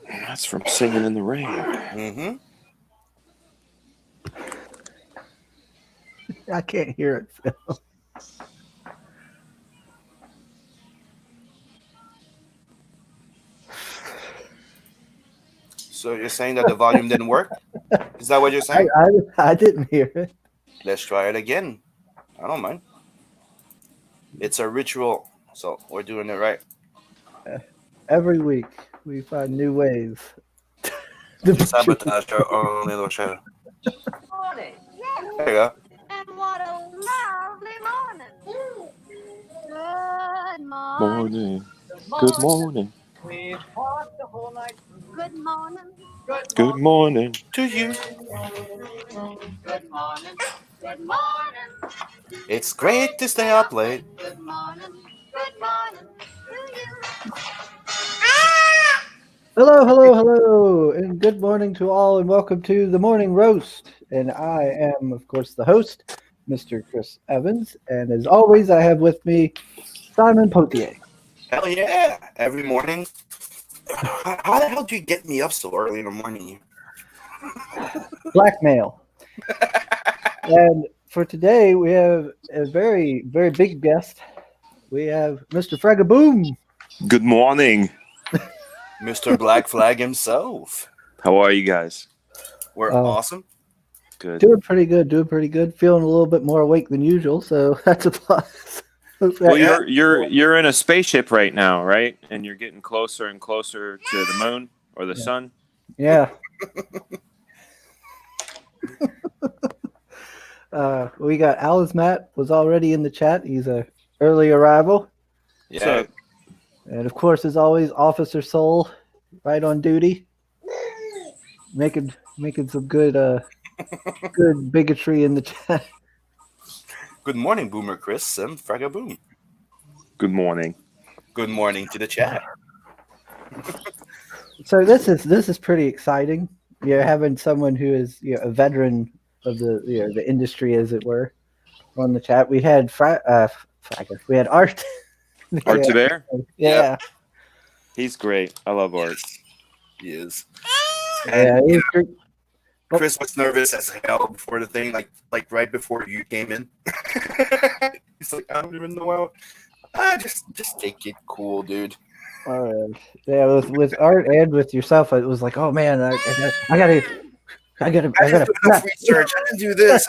That's from Singing in the Rain. Mm-hmm. I can't hear it, Phil. So you're saying that the volume didn't work? Is that what you're I, saying? I didn't hear it. Let's try it again. I don't mind. It's a ritual, so we're doing it right. Every week we find new ways. To sabotage our own little show. Morning. There you go. And what a lovely morning. Good morning. Morning. Good morning. We've talked the whole night. Good morning. Good morning. To you. Good morning. Good morning. It's great to stay up late. Good morning. Good morning to you. Hello, hello, hello, and good morning to all, and welcome to the Morning Roast. And I am, of course, the host, Mr. Chris Evans, and as always, I have with me Simon Potier. Hell yeah. Every morning. How the hell do you get me up so early in the morning? Blackmail. And for today, we have a very, very big guest. We have Mr. Fragaboom. Good morning. Mr. Black Flag himself. How are you guys? We're awesome. Good. Doing pretty good. Feeling a little bit more awake than usual, so that's a plus. Well, you're in a spaceship right now, right? And you're getting closer and closer to the moon or the sun. Yeah. We got Alice Matt was already in the chat. He's a early arrival. Yeah. And of course, as always, Officer Soul, right on duty, making some good good bigotry in the chat. Good morning, Boomer Chris and Fragaboom. Good morning. Good morning to the chat. So this is pretty exciting. You're having someone who is a veteran of the industry, as it were, on the chat. We had Fraga. We had Art. Art to Bear? Yeah. Yep. He's great. I love Art. He is. Yeah, And he's great. Chris was nervous as hell before the thing, like right before you came in. He's like, I don't even know how. Just take it cool, dude. Yeah, with Art and with yourself, it was like, oh man, I gotta I didn't do enough research. I didn't do this.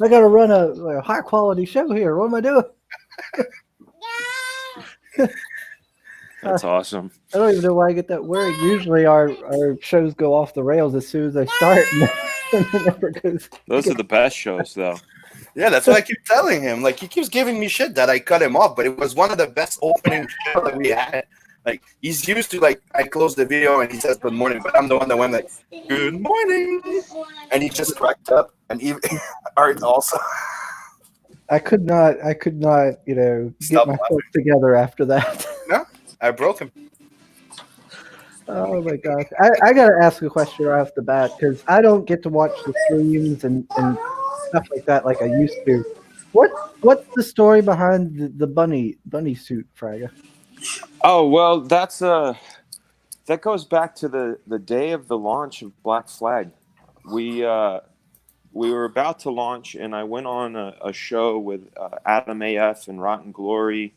I gotta run a high quality show here. What am I doing? That's awesome. I don't even know why I get that word. Usually our shows go off the rails as soon as they start. And it never goes. Those are the best shows, though. Yeah, that's what I keep telling him. Like, he keeps giving me shit that I cut him off, but it was one of the best opening shows that we had. Like, he's used to, like, I close the video and he says good morning, but I'm the one that went like, good morning. And he just cracked up. And even Art also. I could not, get Stop myself laughing. together after that. No, I broke him. Oh my gosh. I gotta ask a question right off the bat, because I don't get to watch the streams and stuff like that like I used to. What's the story behind the bunny suit, Fraga? Oh, well, that goes back to the day of the launch of Black Flag. We were about to launch, and I went on a show with Adam AF and Rotten Glory.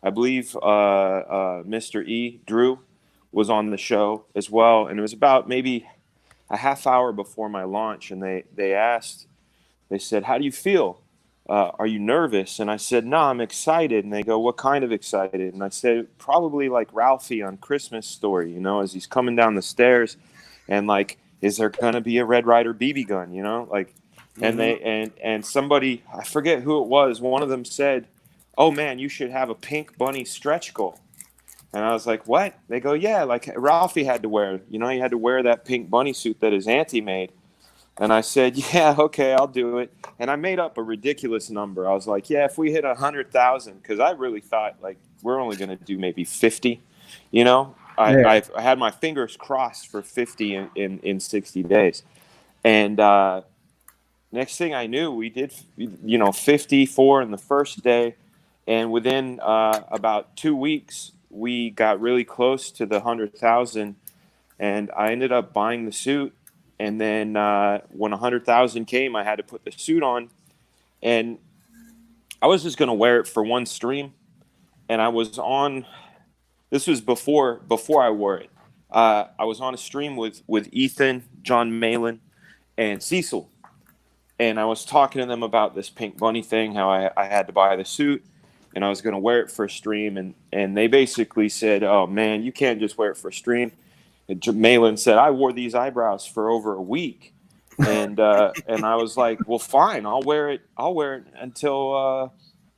I believe Mr. E, Drew, was on the show as well. And it was about maybe a half hour before my launch. And they said, how do you feel? Are you nervous? And I said, no, I'm excited. And they go, what kind of excited? And I said, probably like Ralphie on Christmas Story, as he's coming down the stairs and like, is there going to be a Red Ryder BB gun, like, and and somebody, I forget who it was. One of them said, oh man, you should have a pink bunny stretch goal. And I was like, what? They go, yeah, like Ralphie had to wear, he had to wear that pink bunny suit that his auntie made. And I said, yeah, okay, I'll do it. And I made up a ridiculous number. I was like, yeah, if we hit 100,000, because I really thought like we're only going to do maybe 50, I had my fingers crossed for 50 in 60 days. And next thing I knew, we did 54 in the first day, and within about 2 weeks, we got really close to the 100,000, and I ended up buying the suit. And then when 100,000 came, I had to put the suit on, and I was just going to wear it for one stream. And I was on. This was before I wore it. I was on a stream with Ethan, John Malin, and Cecil, and I was talking to them about this Pink Bunny thing, how I had to buy the suit, and I was going to wear it for a stream, and they basically said, "Oh man, you can't just wear it for a stream." And Malin said, "I wore these eyebrows for over a week," and I was like, "Well, fine, I'll wear it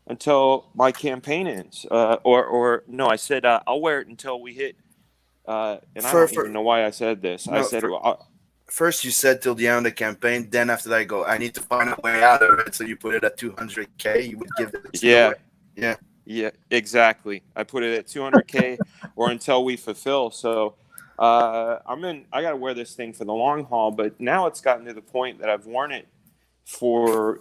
until my campaign ends, or no, I said I'll wear it until we hit." And I don't even know why I said this. I said, first you said till the end of the campaign. Then after that, I go, I need to find a way out of it. So you put it at 200K. You would give it. Yeah, exactly. I put it at 200K or until we fulfill. So I got to wear this thing for the long haul. But now it's gotten to the point that I've worn it for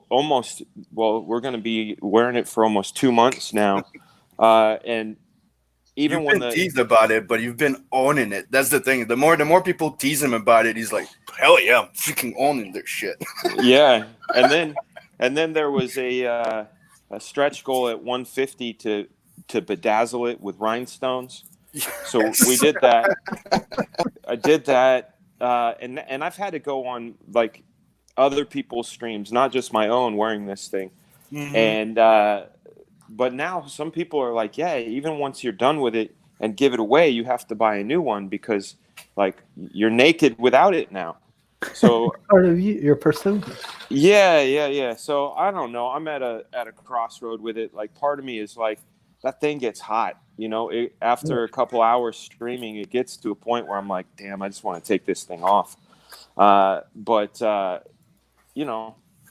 almost. Well, we're going to be wearing it for almost 2 months now, and. Even you've been teased about it, but you've been owning it. That's the thing. The more people tease him about it, he's like, "Hell yeah, I'm freaking owning their shit." Yeah, and then there was a stretch goal at 150 to bedazzle it with rhinestones. So we did that. I did that, and I've had to go on like other people's streams, not just my own, wearing this thing, and. But now some people are like, yeah, even once you're done with it and give it away, you have to buy a new one because, like, you're naked without it now. So part of your persona. Yeah. So I don't know. I'm at a crossroad with it. Like, part of me is like, that thing gets hot. After a couple hours streaming, it gets to a point where I'm like, damn, I just want to take this thing off. But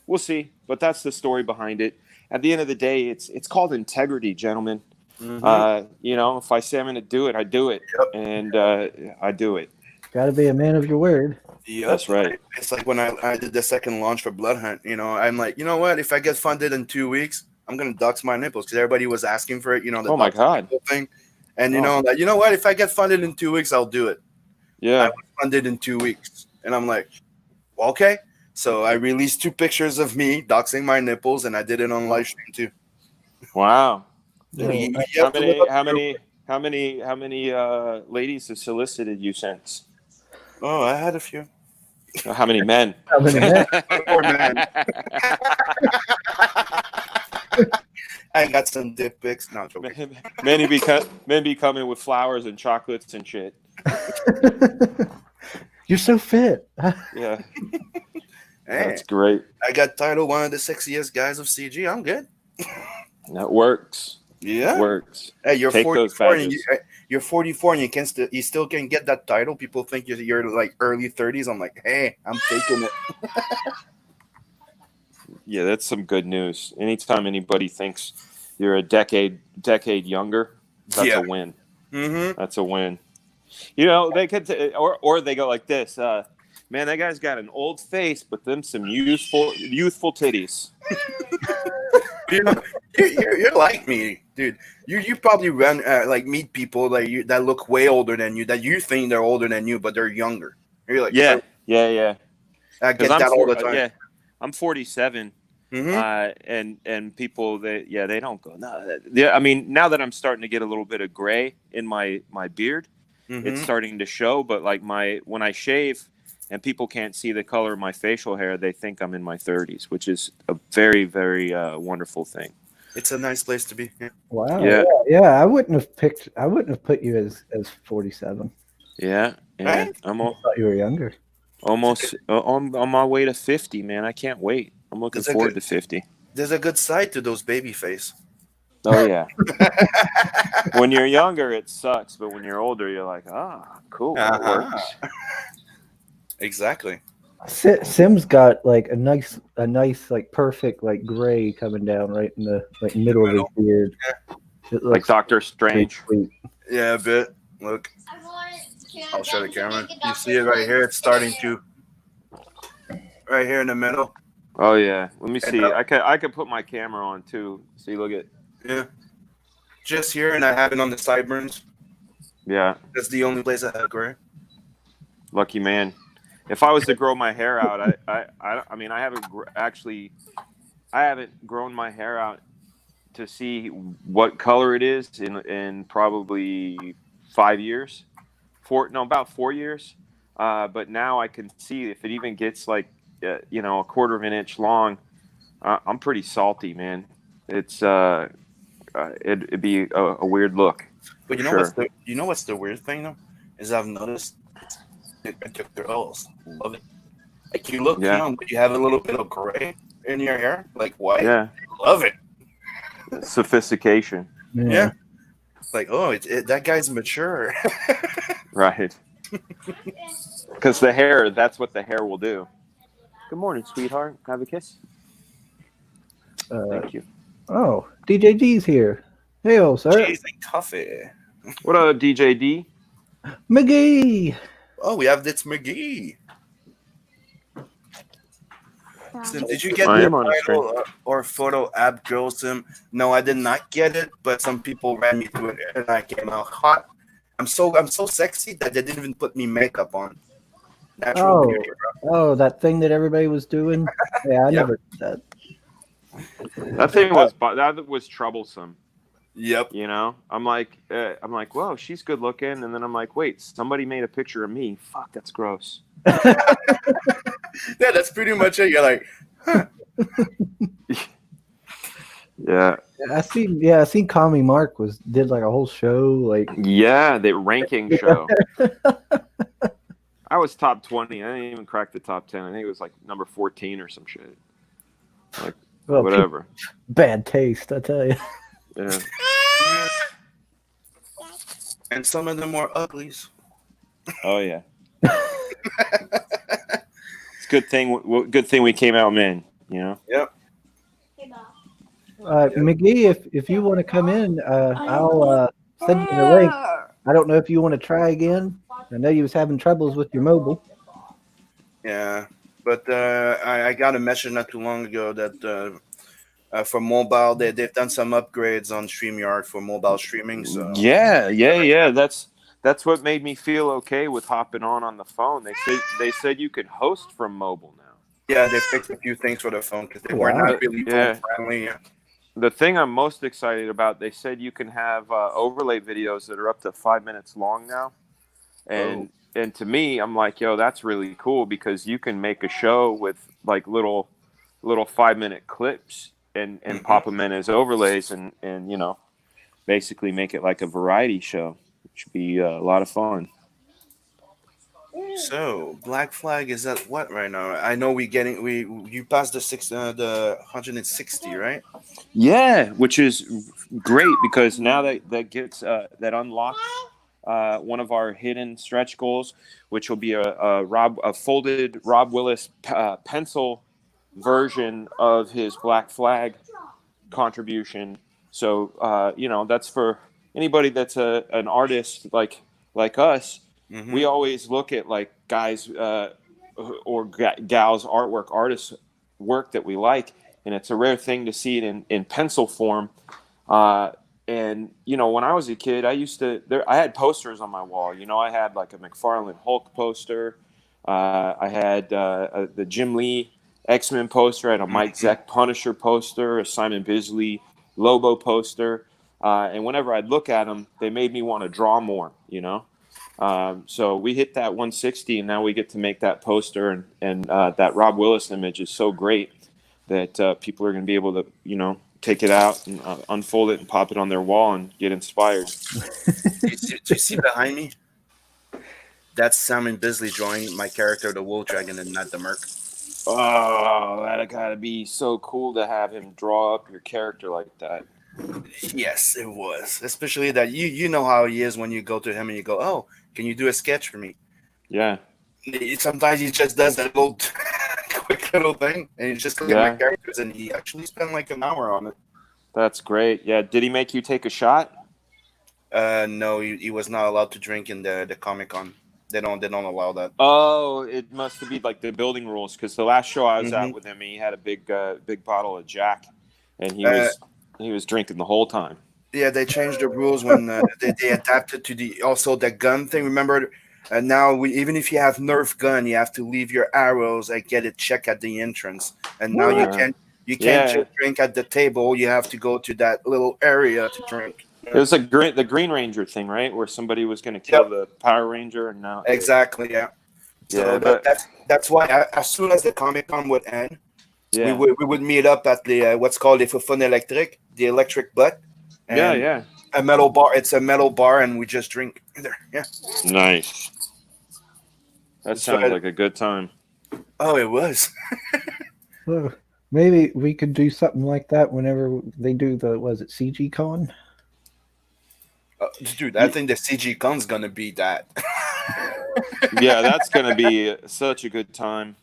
we'll see. But that's the story behind it. At the end of the day, it's called integrity, gentlemen. If I say I'm going to do it, I do it, and I do it. Got to be a man of your word. Yep. That's right. It's like when I did the second launch for Blood Hunt. I'm like, you know what? If I get funded in 2 weeks, I'm going to dox my nipples because everybody was asking for it. The my God thing, and you know what? If I get funded in 2 weeks, I'll do it. Yeah, I was funded in 2 weeks, and I'm like, well, okay. So I released 2 pictures of me doxing my nipples, and I did it on live stream too. Wow. How many ladies have solicited you since? Oh, I had a few. How many men? How many men? 4 men. I got some dick pics. No, men be coming with flowers and chocolates and shit. You're so fit. Yeah. Hey, that's great. I got titled one of the sexiest guys of CG. I'm good. That works. Yeah, it works. Hey, you're Take 44. You're 44, and you still can get that title. People think you're like early 30s. I'm like, hey, I'm taking it. Yeah, that's some good news. Anytime anybody thinks you're a decade younger, that's a win. Mm-hmm. That's a win. They could, or they go like this. Man, that guy's got an old face, but them some youthful titties. You're like me, dude. You probably meet people that look way older than you, that you think they're older than you, but they're younger. You're like, yeah. I get that all the time. Yeah, I'm 47, and people they don't go. No, yeah. I mean, now that I'm starting to get a little bit of gray in my beard, it's starting to show. But like when I shave. And people can't see the color of my facial hair, they think I'm in my 30s, which is a very, very wonderful thing. It's a nice place to be. Yeah. Wow. Yeah. I wouldn't have put you as 47. Yeah. Right? I thought you were younger. Almost on my way to 50, man. I can't wait. I'm looking forward to 50. There's a good side to those baby face. Oh yeah. When you're younger, it sucks, but when you're older, you're like, cool, that works. Exactly. Sim's got like a nice like perfect like gray coming down right in the middle of his beard. Like Doctor Strange. Yeah, a bit. Look, I'll show the camera. You see it right here. It's starting to. right here in the middle. Oh yeah. Let me And, see. I could put my camera on too. See, look at. yeah, just here, and I have it on the sideburns. Yeah. That's the only place I have gray. Lucky man. If I was to grow my hair out, I mean, I haven't grown my hair out to see what color it is in probably 5 years. About 4 years. But now I can see if it even gets like, a quarter of an inch long. I'm pretty salty, man. It's it'd be a weird look. But For sure. what's the weird thing though is I've noticed the girls love it. Like you look Yeah. young, but you have a little bit of gray in your hair, like white. Yeah. Love it. Sophistication. Yeah. Like, oh, that guy's mature. Right. Because that's what the hair will do. Good morning, sweetheart. Have a kiss. Thank you. Oh, DJ D's here. Hey, sir. Cheese and coffee. What up, DJ D? McGee. Oh, we have this McGee. Sim, did you get I the am on the title or photo app girl sim? No, I did not get it, but some people ran me through it and I came out hot. I'm so sexy that they didn't even put me makeup on. Natural beauty, bro. Oh, that thing that everybody was doing. Yeah, I never did that. That was troublesome. Yep. I'm like, whoa, she's good looking, and then I'm like, wait, somebody made a picture of me. Fuck, that's gross. Yeah, that's pretty much it. You're like, huh. Yeah. I seen Kami Mark did like a whole show like. Yeah, the ranking show. I was top 20. I didn't even crack the top 10. I think it was like number 14 or some shit. Like, Well, whatever. Bad taste, I tell you. Yeah. And some of them were uglies. Oh yeah. It's good thing we came out men. Yep. McGee, if you want to come in, I'll send you the link. I don't know if you want to try again. I know you was having troubles with your mobile. Yeah, but I got a message not too long ago that for mobile they've done some upgrades on StreamYard for mobile streaming. So Yeah. That's what made me feel okay with hopping on the phone. They said you could host from mobile now. yeah, they fixed a few things for the phone because they were not really phone friendly. The thing I'm most excited about, they said you can have overlay videos that are up to 5 minutes long now. And to me, I'm like, yo, that's really cool because you can make a show with like little 5-minute clips and pop them in as overlays and basically make it like a variety show, which would be a lot of fun. So Black Flag is at what right now? I know you passed the 160, right? Yeah, which is great because now that gets that unlocks one of our hidden stretch goals, which will be a folded Rob Willis pencil version of his Black Flag contribution. So that's for anybody that's an artist like us. Mm-hmm. We always look at like guys or gals artists work that we like, and it's a rare thing to see it in pencil form. And when I was a kid, I had posters on my wall. I had like a McFarlane Hulk poster. I had the Jim Lee X-Men poster. I had a Mike Zeck Punisher poster, a Simon Bisley Lobo poster. And whenever I'd look at them, they made me want to draw more. So we hit that 160, and now we get to make that poster, and that Rob Willis image is so great that people are going to be able to, take it out and unfold it and pop it on their wall and get inspired. Do you see behind me? That's Simon Bisley drawing my character, the Wolf Dragon, and not the Merc. Oh, that gotta be so cool to have him draw up your character like that. Yes, it was. Especially that you know how he is when you go to him and you go, oh, can you do a sketch for me? Yeah. Sometimes he just does that little quick little thing, and he just look at my characters, and he actually spent like an hour on it. That's great. Yeah. Did he make you take a shot? No, he was not allowed to drink in the Comic-Con. They don't allow that. Oh, it must be like the building rules, because the last show I was Mhm. at with him, he had a big bottle of Jack, and he Uh, was drinking the whole time. Yeah, they changed the rules when they adapted to the gun thing. Remember, now even if you have Nerf gun, you have to leave your arrows and get it checked at the entrance. And now you can't Yeah, just drink at the table. You have to go to that little area to drink. it was like the Green Ranger thing, right? Where somebody was going to kill Yep, the Power Ranger, and now exactly. Yeah. yeah, So that's why as soon as the Comic Con would end, yeah, we would meet up at the what's called the Fufun Electric, the electric butt, and yeah. a metal bar. It's a metal bar, and we just drink there. Yeah. Nice. That So sounds like a good time. oh, it was. So maybe we could do something like that whenever they do was it CG Con? Dude, I think the CG Con's gonna be that. Yeah, that's going to be such a good time.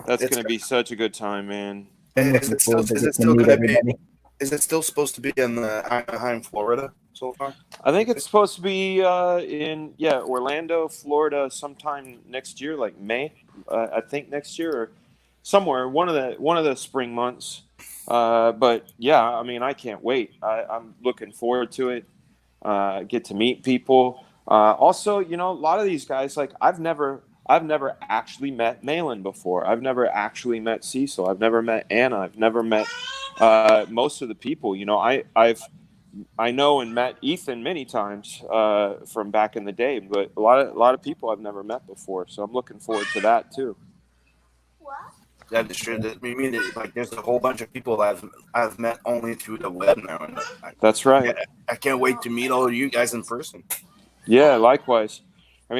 That's It's going to be such a good time, man. I'm is looking it still forward to is it getting to still meet gonna be everybody. is it still supposed to be in Anaheim, Florida so far? I think it's supposed to be in Orlando, Florida, sometime next year, like May. I think next year or somewhere one of the spring months. But yeah, I mean, I can't wait. I'm looking forward to it. Get to meet people. Also, you know, a lot of these guys, like I've never actually met Malin before. I've never actually met Cecil. I've never met Anna. I've never met most of the people. You know, I know and met Ethan many times from back in the day, but a lot of people I've never met before. So I'm looking forward to that too. That is true. I mean, like, there's a whole bunch of people that I've met only through the web now, and That's right. I can't wait to meet all of you guys in person. Yeah, likewise. I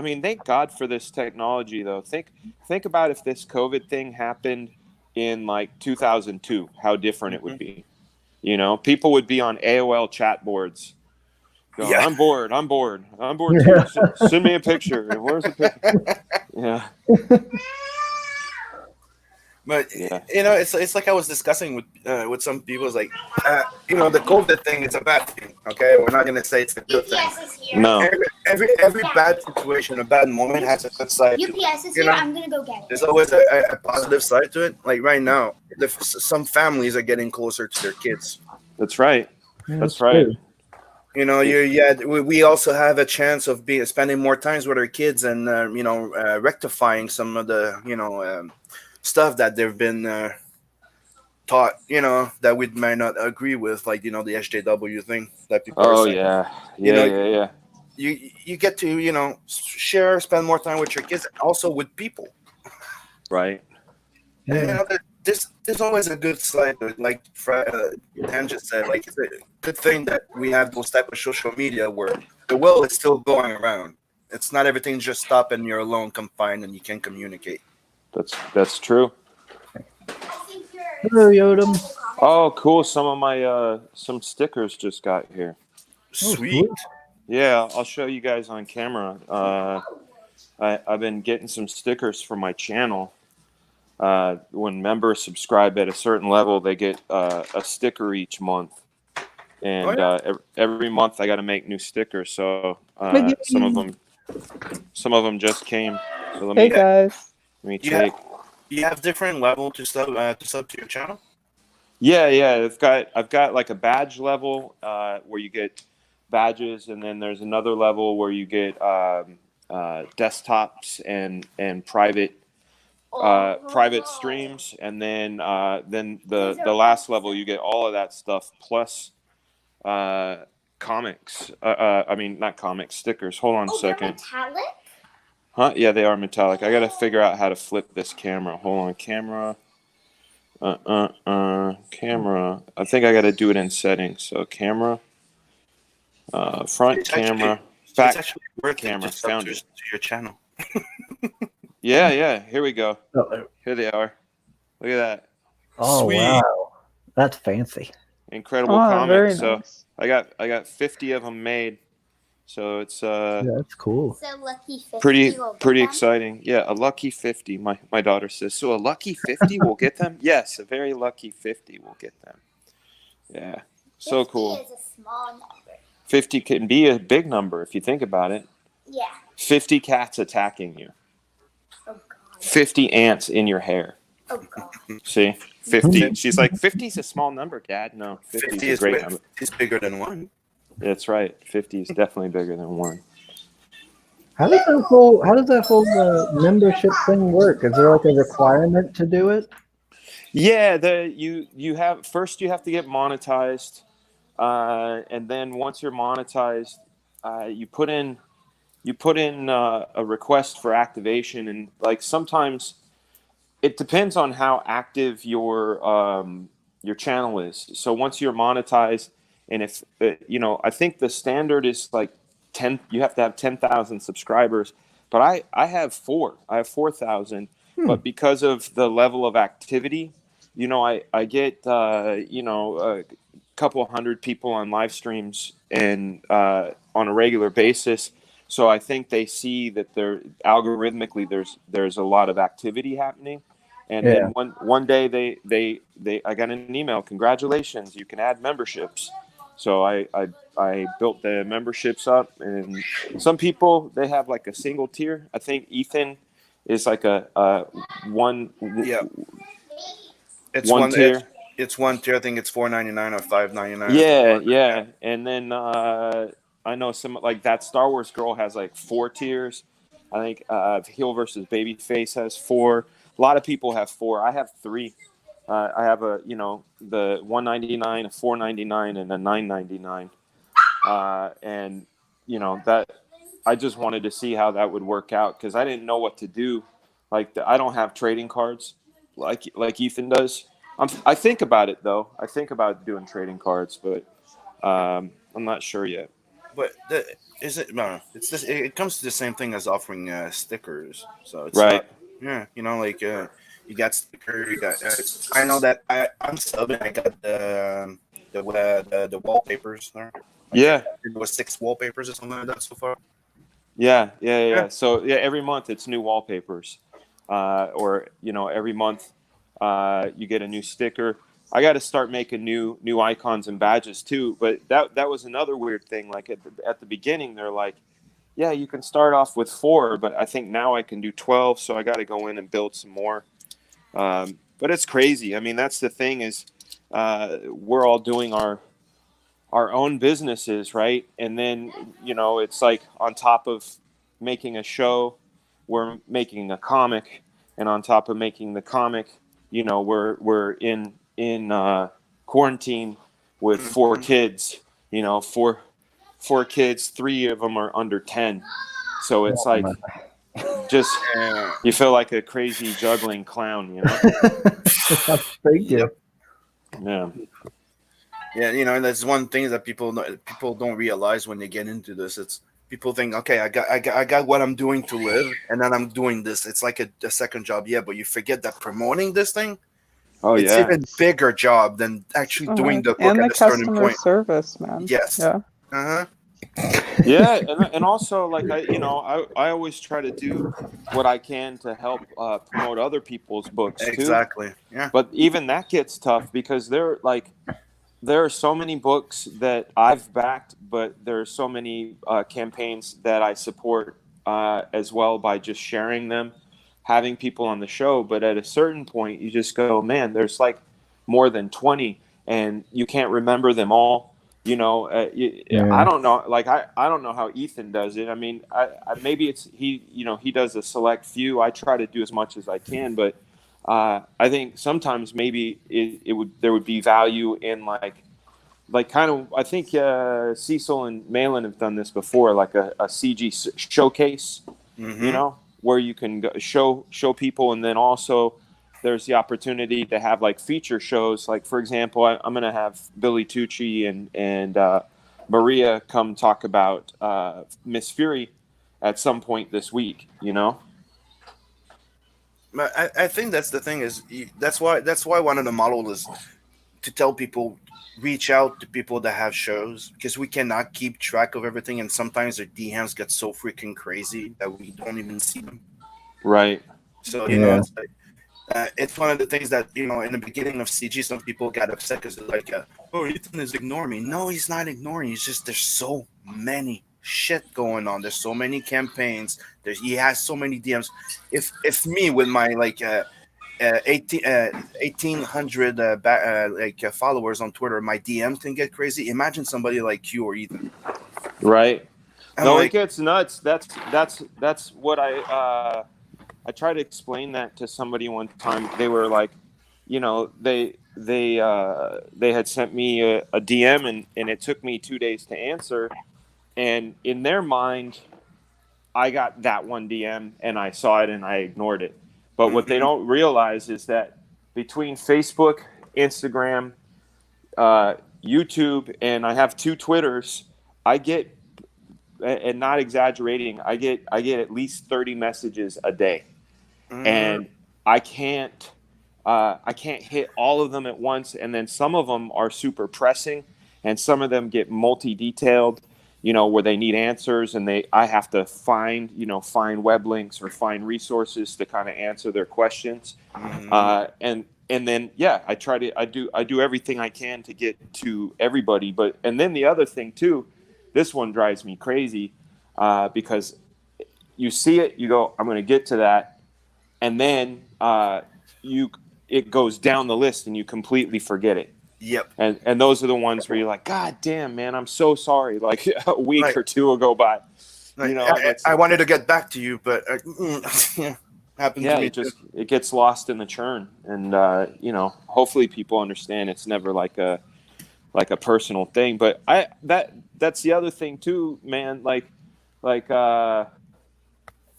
mean, thank God for this technology, though. Think about if this COVID thing happened in like 2002, how different it would be. You know, people would be on AOL chat boards. Going, Yeah. I'm bored too. Send me a picture. And where's the picture? Yeah, But yeah. you know, it's like I was discussing with some people. It's like you know, the COVID thing is a bad thing. Okay, we're not gonna say it's a good thing. UPS is here. No, Every bad situation, a bad moment has a good side. UPS is You here. know? I'm gonna go get it. There's always a positive side to it. Like right now, some families are getting closer to their kids. that's right. Yeah, That's right. true. You know, we also have a chance of spending more times with our kids and you know, rectifying some of the stuff that they've been taught. You know, that we might not agree with, like you know, the SJW thing that people are Oh saying. yeah, You yeah, know, yeah, yeah. you get to spend more time with your kids, also with people. Right. And, you Yeah. know, there's always a good side to it. Like Dan just said, like it's a good thing that we have those type of social media where the world is still going around. It's not everything just stop and you're alone, confined, and you can't communicate. That's true. Hello, Yodam. Oh, cool. Some of my some stickers just got here. Sweet. Yeah, I'll show you guys on camera. I've been getting some stickers for my channel. When members subscribe at a certain level, they get a sticker each month, and every month I got to make new stickers. So some of them just came. So let me guys. check. You have different level to sub to your channel. Yeah. I've got like a badge level where you get badges, and then there's another level where you get desktops and private streams, and then the last level you get all of that stuff plus comics. I mean, not comics, stickers. Hold on a second. Metallic? Huh? Yeah, they are metallic. I gotta figure out how to flip this camera. Hold on, camera. Camera. I think I gotta do it in settings. So camera. Front camera. Back camera. Found it. To your channel. Yeah. Here we go. Oh, Here they are. Look at that. Sweet. Wow, that's fancy. Incredible Oh, very comics. nice. So I got 50 of them made. So it's Yeah, that's cool. So lucky 50 pretty will get pretty them? exciting. Yeah, a lucky 50. My daughter says, so a lucky 50 will get them? Yes, a very lucky 50 will get them. Yeah. So 50 cool. is a small number. 50 can be a big number if you think about it. Yeah. 50 cats attacking you. Oh God. 50 ants in your hair. Oh God. See? 50. She's like, 50 is a small number, Dad. No, 50 is a great number. It's bigger than 1. That's right. 50 is definitely bigger than 1. How does that whole membership thing work? Is there like a requirement to do it? Yeah, you have first you have to get monetized, and then once you're monetized, you put in a request for activation, and like sometimes it depends on how active your channel is. So once you're monetized, and if I think the standard is like 10. You have to have 10,000 subscribers, but I have 4. I have 4,000. But because of the level of activity, I get a couple hundred people on live streams and on a regular basis. So I think they see that algorithmically there's a lot of activity happening. And then one day they I got an email, congratulations, you can add memberships. So I built the memberships up, and some people, they have like a single tier. I think Ethan is like a one. Yeah. It's one tier. It's 1 tier. I think it's $4.99 or $5.99. Yeah. And then I know some like that Star Wars girl has like 4 tiers. I think Heel versus Babyface has 4. A lot of people have 4. I have 3. I have the $1.99, a $4.99, and a $9.99. And that I just wanted to see how that would work out, because I didn't know what to do. Like I don't have trading cards like Ethan does. I think about it though. I think about doing trading cards, but I'm not sure yet. But is it? No, it's this. It comes to the same thing as offering stickers. So it's Right. not. Yeah, like you got sticker. You got. I know that I'm subbing. I got the wallpapers there. Yeah. It was 6 wallpapers or something like that so far. Yeah. So every month it's new wallpapers, or every month you get a new sticker. I got to start making new icons and badges too. But that was another weird thing. Like at the beginning, they're like, yeah, you can start off with 4, but I think now I can do 12. So I got to go in and build some more. But it's crazy. I mean, that's the thing is, we're all doing our own businesses, right? And then it's like on top of making a show, we're making a comic, and on top of making the comic, we're in quarantine with 4 kids. 4 kids, 3 of them are under 10. So it's like just you feel like a crazy juggling clown. Thank you. Yeah. Yeah, that's one thing that people don't realize when they get into this. It's people think, okay, I got what I'm doing to live, and then I'm doing this. It's like a second job, but you forget that promoting this thing, it's even bigger job than actually doing the book and at the a certain customer point. service, man. Yes. Yeah. Yeah, and also like I always try to do what I can to help promote other people's books too. Exactly. Yeah. But even that gets tough, because there are so many books that I've backed, but there are so many campaigns that I support as well by just sharing them, having people on the show. But at a certain point, you just go, man, there's like more than 20, and you can't remember them all. I don't know. Like I don't know how Ethan does it. I mean, I maybe it's he does a select few. I try to do as much as I can, but I think sometimes maybe there would be value in like kind of, I think Cecil and Malin have done this before, like a CG showcase, where you can go show people, and then also there's the opportunity to have like feature shows. Like for example, I'm going to have Billy Tucci and Maria come talk about Miss Fury at some point this week. I think that's the thing is that's why one of the models is to tell people, reach out to people that have shows, because we cannot keep track of everything, and sometimes their DMs get so freaking crazy that we don't even see them. Right. So it's like, it's one of the things that in the beginning of CG, some people got upset because they're like, "Oh, Ethan is ignoring me." No, he's not ignoring. It's just there's so many shit going on. There's so many campaigns. He has so many DMs. If me with my 1800 followers on Twitter, my DMs can get crazy. Imagine somebody like you or Ethan. Right. I'm No, like, it gets nuts. That's what I tried to explain that to somebody one time. They were like, they had sent me a DM and it took me 2 days to answer. And in their mind, I got that one DM and I saw it and I ignored it. But what they don't realize is that between Facebook, Instagram, YouTube, and I have 2 Twitters, I get, and not exaggerating, I get at least 30 messages a day, and I can't hit all of them at once. And then some of them are super pressing, and some of them get multi-detailed, where they need answers, and I have to find web links or find resources to kind of answer their questions. And then I do everything I can to get to everybody. And then the other thing too, this one drives me crazy, because you see it, you go, I'm going to get to that, and then it goes down the list and you completely forget it. yep. And those are the ones where you're like, God damn, man, I'm so sorry. Like a week or two will go by. I wanted to get back to you, but happened to me. It gets lost in the churn. And hopefully people understand it's never like a personal thing. But that's the other thing too, man.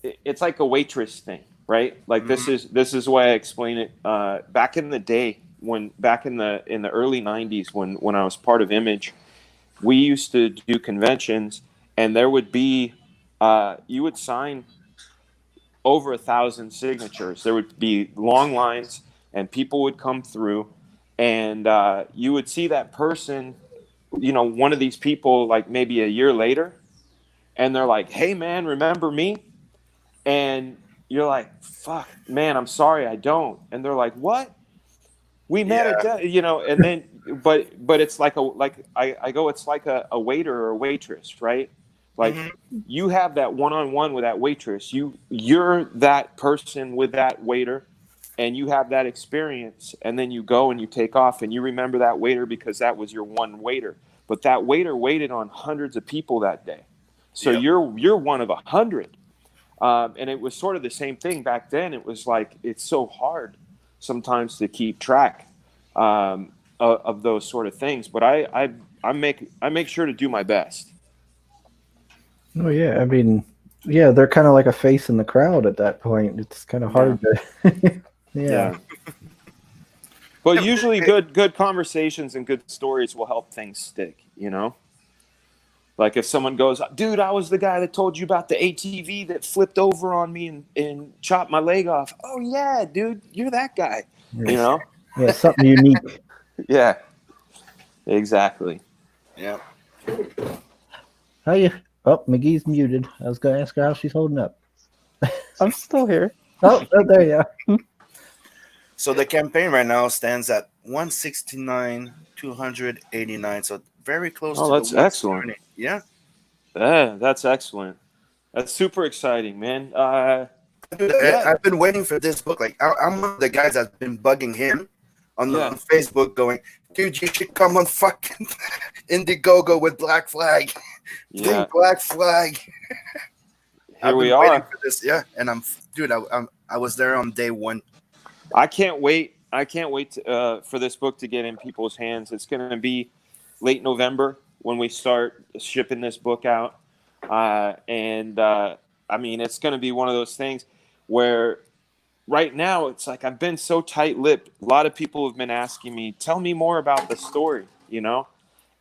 It's like a waitress thing, right? Like this is why I explain it. Back in the day, back in the early 90s, when I was part of Image, we used to do conventions, and there would be you would sign over 1,000 signatures. There would be long lines, and people would come through, and you would see that person, one of these people, like maybe a year later, and they're like, "Hey, man, remember me?" And you're like, "Fuck, man, I'm sorry, I don't." And they're like, "What? We met at and then, but it's like I go, it's like a waiter or a waitress, right? Like you have that one-on-one with that waitress. You're that person with that waiter, and you have that experience, and then you go and you take off, and you remember that waiter because that was your one waiter. But that waiter waited on hundreds of people that day, so you're one of 100. And it was sort of the same thing back then. It was like it's so hard sometimes to keep track of those sort of things. But I make sure to do my best. Oh yeah, I mean, yeah, they're kind of like a face in the crowd at that point. It's kind of hard to. Yeah. But usually, good conversations and good stories will help things stick. Like if someone goes, "Dude, I was the guy that told you about the ATV that flipped over on me and chopped my leg off." "Oh yeah, dude, you're that guy." Yeah, something unique. Yeah, exactly. Yeah. How you? Oh, McGee's muted. I was going to ask her how she's holding up. I'm still here. Oh, there you are. So the campaign right now stands at 169,289. So very close to that's the excellent. Yeah. Yeah, that's excellent. That's super exciting, man. Dude, I've been waiting for this book. Like I'm one of the guys that's been bugging him on Facebook, going, "Dude, you should come on fucking Indiegogo with Black Flag." Yeah, Black Flag. Here we are. For this, and I was there on day one. I can't wait. For this book to get in people's hands. It's going to be late November when we start shipping this book out. I mean, it's going to be one of those things where right now it's like I've been so tight-lipped. A lot of people have been asking me, "Tell me more about the story,"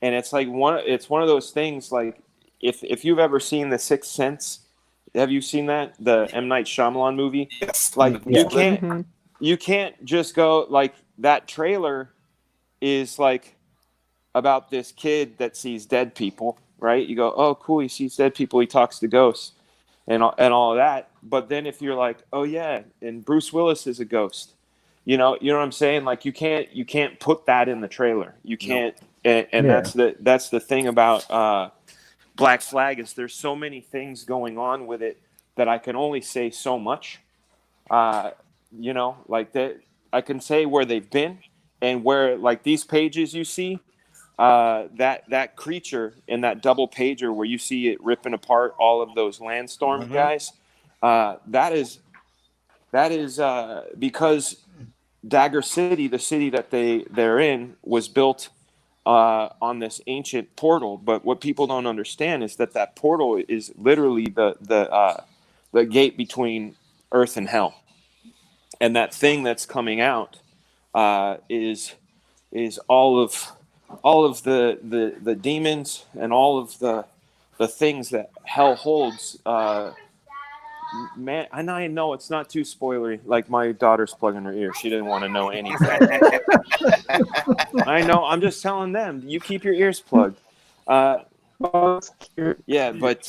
And it's like it's one of those things, like if you've ever seen The Sixth Sense, have you seen that? The M. Night Shyamalan movie? Yes. Like you can't just go like that trailer is like about this kid that sees dead people, right? You go, "Oh, cool, he sees dead people, he talks to ghosts," and all of that. But then if you're like, "Oh yeah, and Bruce Willis is a ghost," you know what I'm saying? Like you can't put that in the trailer. You can't, and that's the thing about Black Flag is there's so many things going on with it that I can only say so much. You know, like that I can say where they've been and where, like, these pages you see, that creature in that double pager where you see it ripping apart all of those Landstorm guys. That is because Dagger City, the city that they're in, was built on this ancient portal. But what people don't understand is that portal is literally the gate between Earth and Hell, and that thing that's coming out is all of the demons and all of the things that Hell holds. Man, and I know it's not too spoilery. Like, my daughter's plugging her ear. She didn't want to know anything. I know. I'm just telling them. You keep your ears plugged. Yeah, but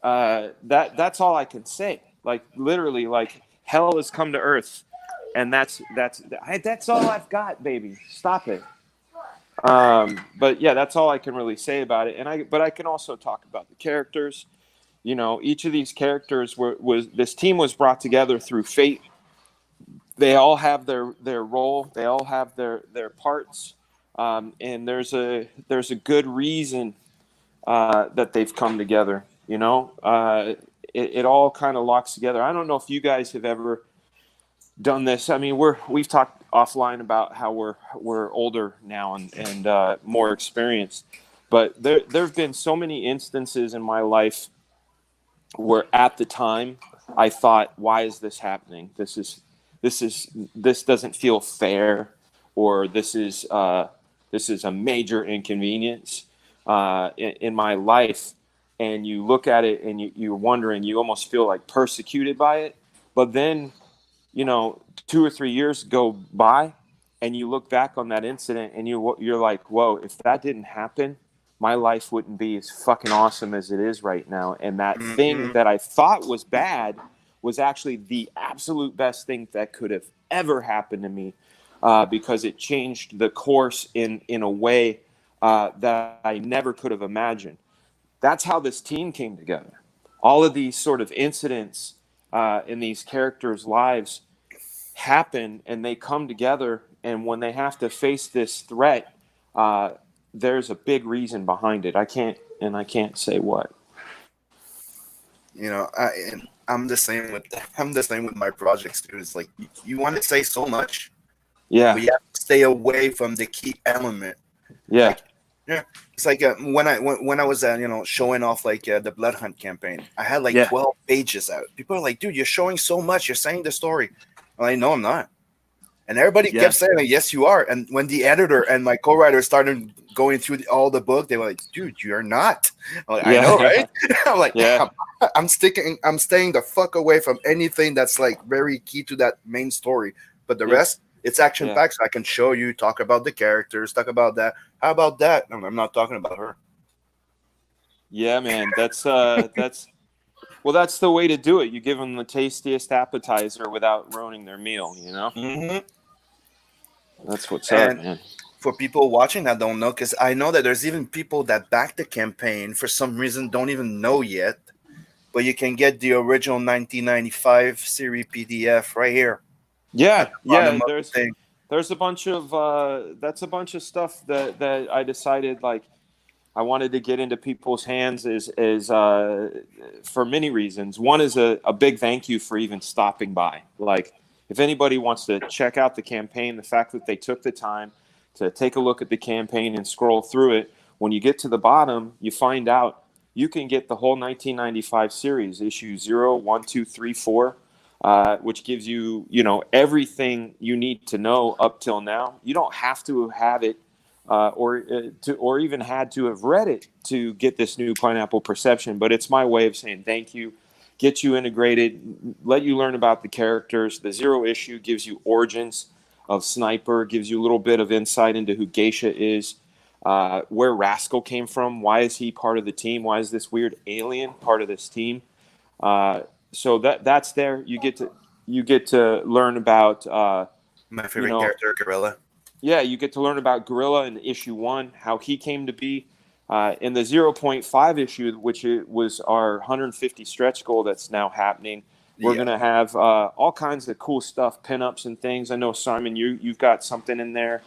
that's all I can say. Like, literally, like, Hell has come to Earth, and that's all I've got, baby. Stop it. But yeah, that's all I can really say about it. But I can also talk about the characters. You know, each of these characters this team was brought together through fate. They all have their role. They all have their parts. And there's a good reason that they've come together. You know, it all kind of locks together. I don't know if you guys have ever done this. I mean, we've talked offline about how we're older now and more experienced. But there've been so many instances in my life where at the time I thought, why is this happening? This doesn't feel fair, or this is a major inconvenience in my life. And you look at it and you're wondering, you almost feel like persecuted by it. But then, you know, 2 or 3 years go by and you look back on that incident and you're like, whoa, if that didn't happen, my life wouldn't be as fucking awesome as it is right now. And that thing that I thought was bad was actually the absolute best thing that could have ever happened to me, because it changed the course in a way that I never could have imagined. That's how this team came together. All of these sort of incidents in these characters' lives happen, and they come together. And when they have to face this threat, there's a big reason behind it. I can't say what. You know, I'm the same with my projects too. It's like you want to say so much, Yeah. but you have to stay away from the key element. Yeah. Like, yeah, it's like when I was showing off like the Blood Hunt campaign, I had like 12 pages out. People are like, dude, you're showing so much. You're saying the story. I'm like, no, I'm not. And everybody kept saying, like, yes, you are. And when the editor and my co-writer started going through all the book, they were like, dude, you're not. I'm like, I know, right? I'm like, I'm staying the fuck away from anything that's like very key to that main story. But the rest, it's action packed. So I can show you, talk about the characters, talk about that. How about that? I'm not talking about her. Yeah, man, that's the way to do it. You give them the tastiest appetizer without ruining their meal. You know. Mm-hmm. That's what's up, man. For people watching that don't know, because I know that there's even people that back the campaign for some reason don't even know yet, but you can get the original 1995 series PDF right here. Yeah. There's a bunch of that's a bunch of stuff that I decided like I wanted to get into people's hands is for many reasons. One is a big thank you for even stopping by. Like, if anybody wants to check out the campaign, the fact that they took the time to take a look at the campaign and scroll through it, when you get to the bottom, you find out you can get the whole 1995 series, issue 0, 1, 2, 3, 4, which gives you, everything you need to know up till now. You don't have to have it or even had to have read it to get this new Pineapple Perception, but it's my way of saying thank you. Get you integrated, let you learn about the characters. The 0 issue gives you origins of Sniper, gives you a little bit of insight into who Geisha is, where Rascal came from, why is he part of the team, why is this weird alien part of this team. So that's there. You get to learn about my favorite character, Gorilla. Yeah, you get to learn about Gorilla in issue 1, how he came to be. In the 0.5 issue, which was our 150 stretch goal that's now happening, we're going to have all kinds of cool stuff, pinups and things. I know, Simon, you've got something in there.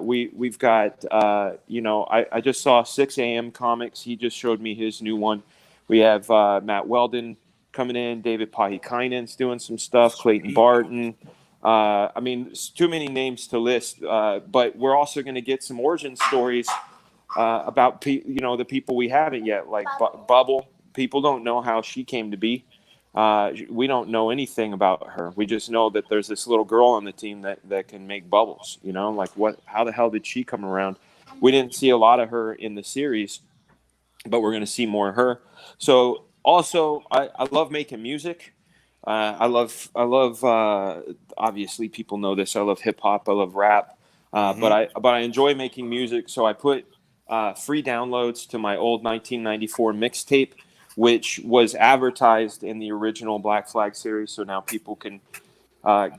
We've got, I just saw 6 a.m. Comics. He just showed me his new one. We have Matt Weldon coming in, David Pahikainen's doing some stuff, Clayton Barton. I mean, it's too many names to list, but we're also going to get some origin stories about the people we haven't yet, like Bubble. People don't know how she came to be. We don't know anything about her. We just know that there's this little girl on the team that can make bubbles. Like how the hell did she come around? We didn't see a lot of her in the series, but we're going to see more of her. So also, I love making music. I love. Obviously, people know this. I love hip hop. I love rap. But I enjoy making music. So I put free downloads to my old 1994 mixtape, which was advertised in the original Black Flag series. So now people can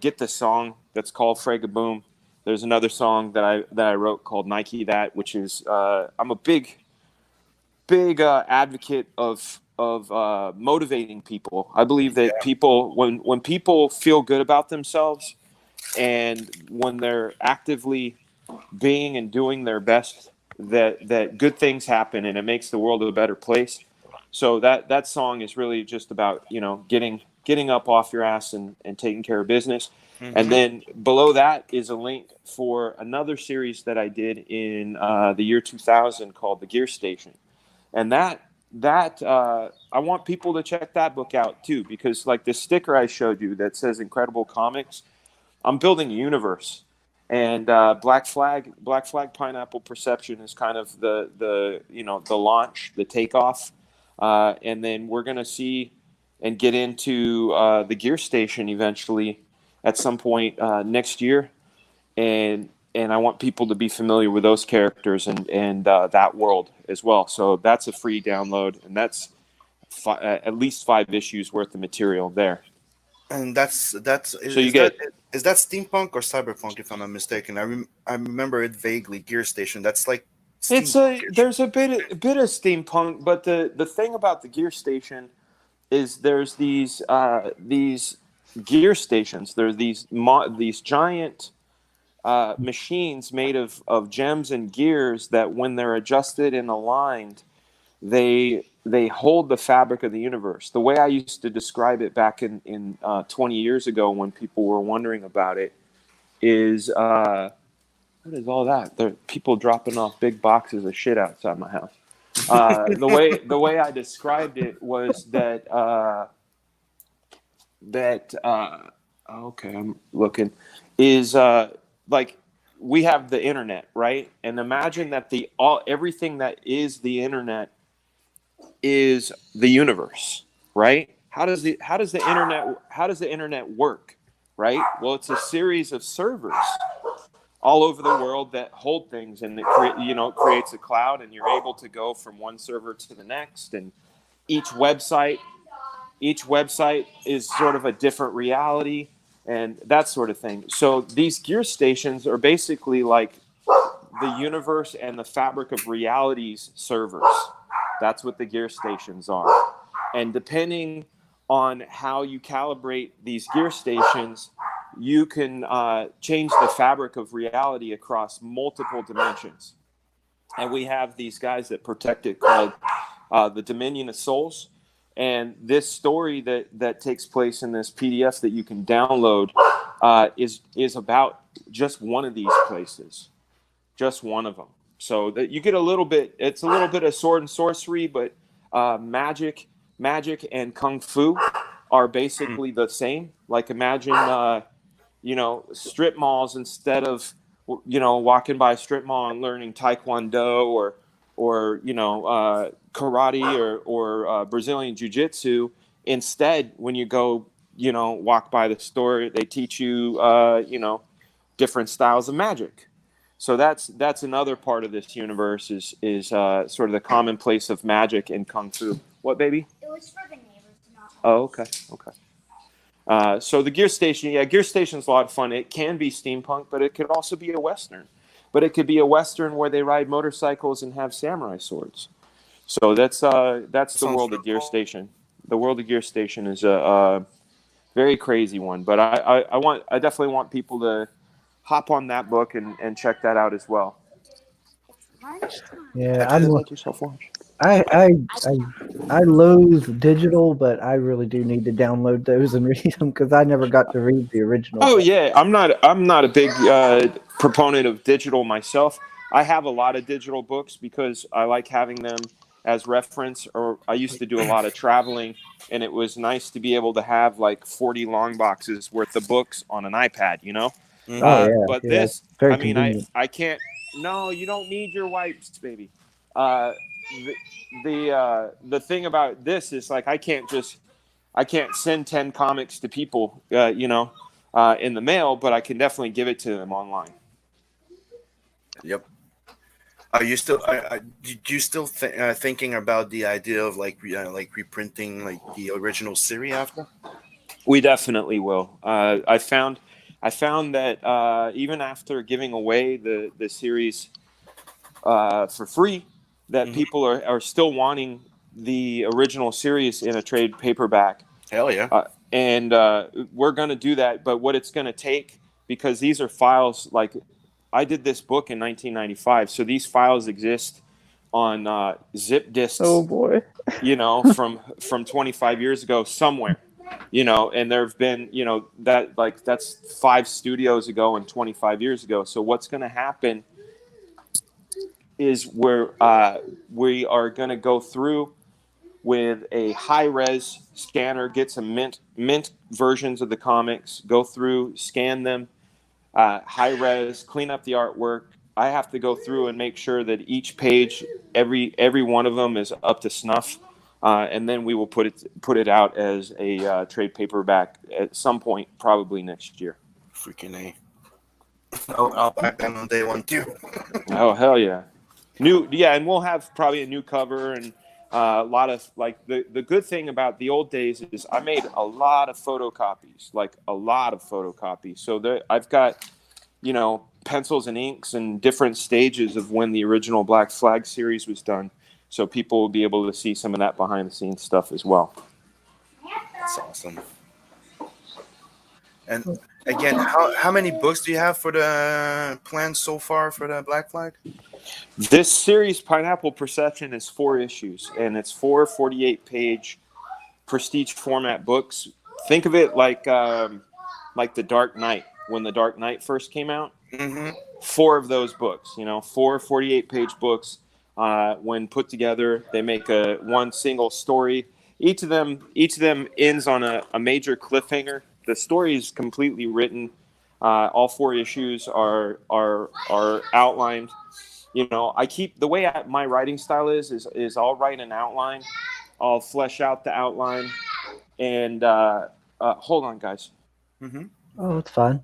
get the song that's called Fragaboom. There's another song that I wrote called Nike That, which is I'm a big advocate of motivating people. I believe that people, when people feel good about themselves and when they're actively being and doing their best, that good things happen and it makes the world a better place. So that song is really just about, getting up off your ass and taking care of business. And then below that is a link for another series that I did in the year 2000 called The Gear Station. And that I want people to check that book out too, because like the sticker I showed you that says Incredible Comics, I'm building a universe. And Black Flag Pineapple Perception is kind of the launch, the takeoff. And then we're going to see and get into the Gear Station eventually at some point next year. And I want people to be familiar with those characters and that world as well. So that's a free download, and that's at least 5 issues worth of material there. And is that steampunk or cyberpunk, if I'm not mistaken? I remember it vaguely. Gear Station. That's like there's a bit of steampunk, but the thing about the Gear Station is there's these gear stations. There's these giant machines made of gems and gears that, when they're adjusted and aligned, they hold the fabric of the universe. The way I used to describe it back in 20 years ago, when people were wondering about it, is what is all that? There are people dropping off big boxes of shit outside my house. The way I described it was that okay, I'm looking, is like we have the internet, right? And imagine that everything that is the internet is the universe, right? How does the internet work, right? Well, it's a series of servers all over the world that hold things, and it creates a cloud, and you're able to go from one server to the next, and each website is sort of a different reality and that sort of thing. So these gear stations are basically like the universe and the fabric of reality's servers. That's what the gear stations are. And depending on how you calibrate these gear stations, you can change the fabric of reality across multiple dimensions. And we have these guys that protect it called the Dominion of Souls. And this story that takes place in this PDF that you can download is about just one of these places, just one of them. So that you get it's a little bit of sword and sorcery, but magic and kung fu are basically the same. Like imagine, strip malls, instead of, walking by a strip mall and learning Taekwondo or karate or Brazilian jiu-jitsu. Instead, when you go, walk by the store, they teach you, different styles of magic. So that's another part of this universe is sort of the commonplace of magic and kung fu. What, baby? It was for the neighbors, not. Oh, okay. So the Gear Station, Gear Station's a lot of fun. It can be steampunk, but it could also be a Western. but it could be a Western where they ride motorcycles and have samurai swords. So that's the World of Gear Station. The World of Gear Station is a very crazy one, but I definitely want people to hop on that book and check that out as well. Yeah, Let yourself watch. I loathe digital, but I really do need to download those and read them because I never got to read the original. Oh yeah, I'm not a big proponent of digital myself. I have a lot of digital books because I like having them as reference. Or I used to do a lot of traveling, and it was nice to be able to have like 40 long boxes worth of books on an iPad. Oh yeah, But yeah, this, very I mean, convenient. I can't. No, you don't need your wipes, baby. Uh, the thing about this is like I can't send 10 comics to people, in the mail, but I can definitely give it to them online. Yep. Are you still? Do you still thinking about the idea of like reprinting like the original series after? We definitely will. I found that even after giving away the series for free, that people are still wanting the original series in a trade paperback. Hell yeah. And we're going to do that. But what it's going to take, because these are files, like I did this book in 1995. So these files exist on zip disks, Oh boy. from 25 years ago somewhere, and there have been, that's 5 studios ago and 25 years ago. So what's going to happen is we are going to go through with a high-res scanner, get some mint versions of the comics, go through, scan them, high-res, clean up the artwork. I have to go through and make sure that each page, every one of them is up to snuff, and then we will put it out as a trade paperback at some point, probably next year. Freaking A. I'll back them on day one too. Oh hell yeah! And we'll have probably a new cover and a lot of like the good thing about the old days is I made a lot of photocopies, So I've got pencils and inks and different stages of when the original Black Flag series was done, so people will be able to see some of that behind the scenes stuff as well. That's awesome. And again, how many books do you have for the plans so far for the Black Flag? This series, Pineapple Perception, is 4 issues, and it's 4 48-page prestige format books. Think of it like The Dark Knight. When The Dark Knight first came out, 4 of those books, 4 48-page books. When put together, they make one single story. Each of them ends on a major cliffhanger. The story is completely written. All 4 issues are outlined. I keep the way my writing style is I'll write an outline, I'll flesh out the outline, and hold on, guys. Oh, it's fine.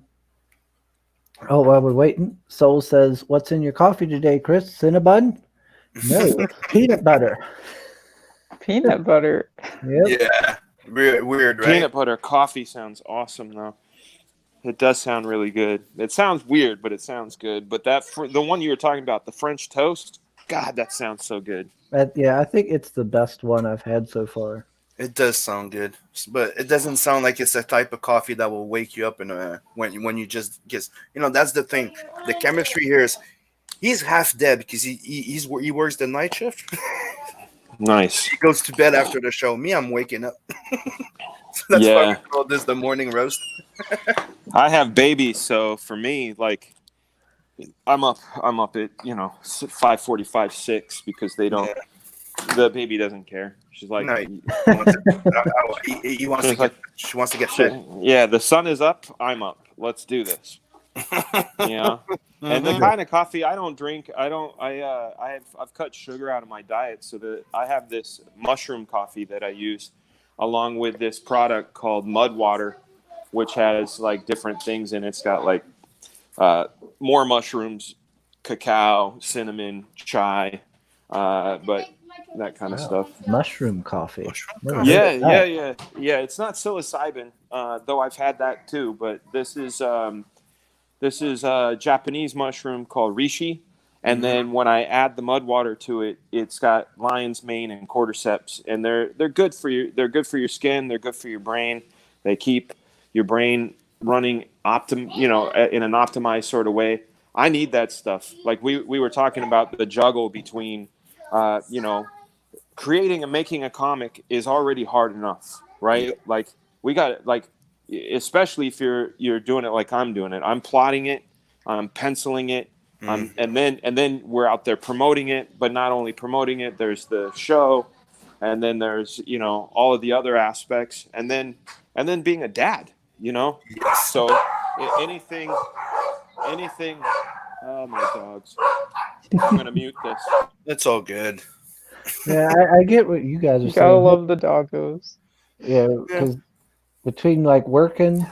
Oh, while we're waiting, Soul says, "What's in your coffee today, Chris? Cinnabon?" No, peanut butter. Peanut butter. Yep. Yeah. Weird, right? Peanut butter coffee sounds awesome, though. It does sound really good. It sounds weird, but it sounds good. But the one you were talking about, the French toast, God, that sounds so good. Yeah, I think it's the best one I've had so far. It does sound good, but it doesn't sound like it's a type of coffee that will wake you up when you just get. That's the thing. The chemistry here is he's half dead because he works the night shift. Nice. He goes to bed after the show. Me, I'm waking up. So that's why we call this the morning roast. I have babies, so for me, like, I'm up at 5:45, 6 because they don't. Yeah. The baby doesn't care. She's like, no, he wants to get. She wants to get fed. Yeah, the sun is up. I'm up. Let's do this. And the kind of coffee I don't drink, I've cut sugar out of my diet, so that I have this mushroom coffee that I use, along with this product called Mud Water, which has like different things in it. It's got like more mushrooms, cacao, cinnamon, chai, but that kind of stuff. Mushroom coffee. Yeah. It's not psilocybin, though I've had that too. But this This is a Japanese mushroom called reishi. And then when I add the mud water to it, it's got lion's mane and cordyceps, and they're good for you. They're good for your skin. They're good for your brain. They keep your brain running in an optimized sort of way. I need that stuff. Like we were talking about the juggle between, creating and making a comic is already hard enough, right? Yeah. Like we got like, especially if you're doing it like I'm doing it. I'm plotting it. I'm penciling it. And then we're out there promoting it, but not only promoting it, there's the show, and then there's all of the other aspects, and then being a dad, Yes. So anything. Oh my dogs! I'm gonna mute this. It's all good. Yeah, I get what you guys are You gotta saying. love the doggos. Yeah, because between like working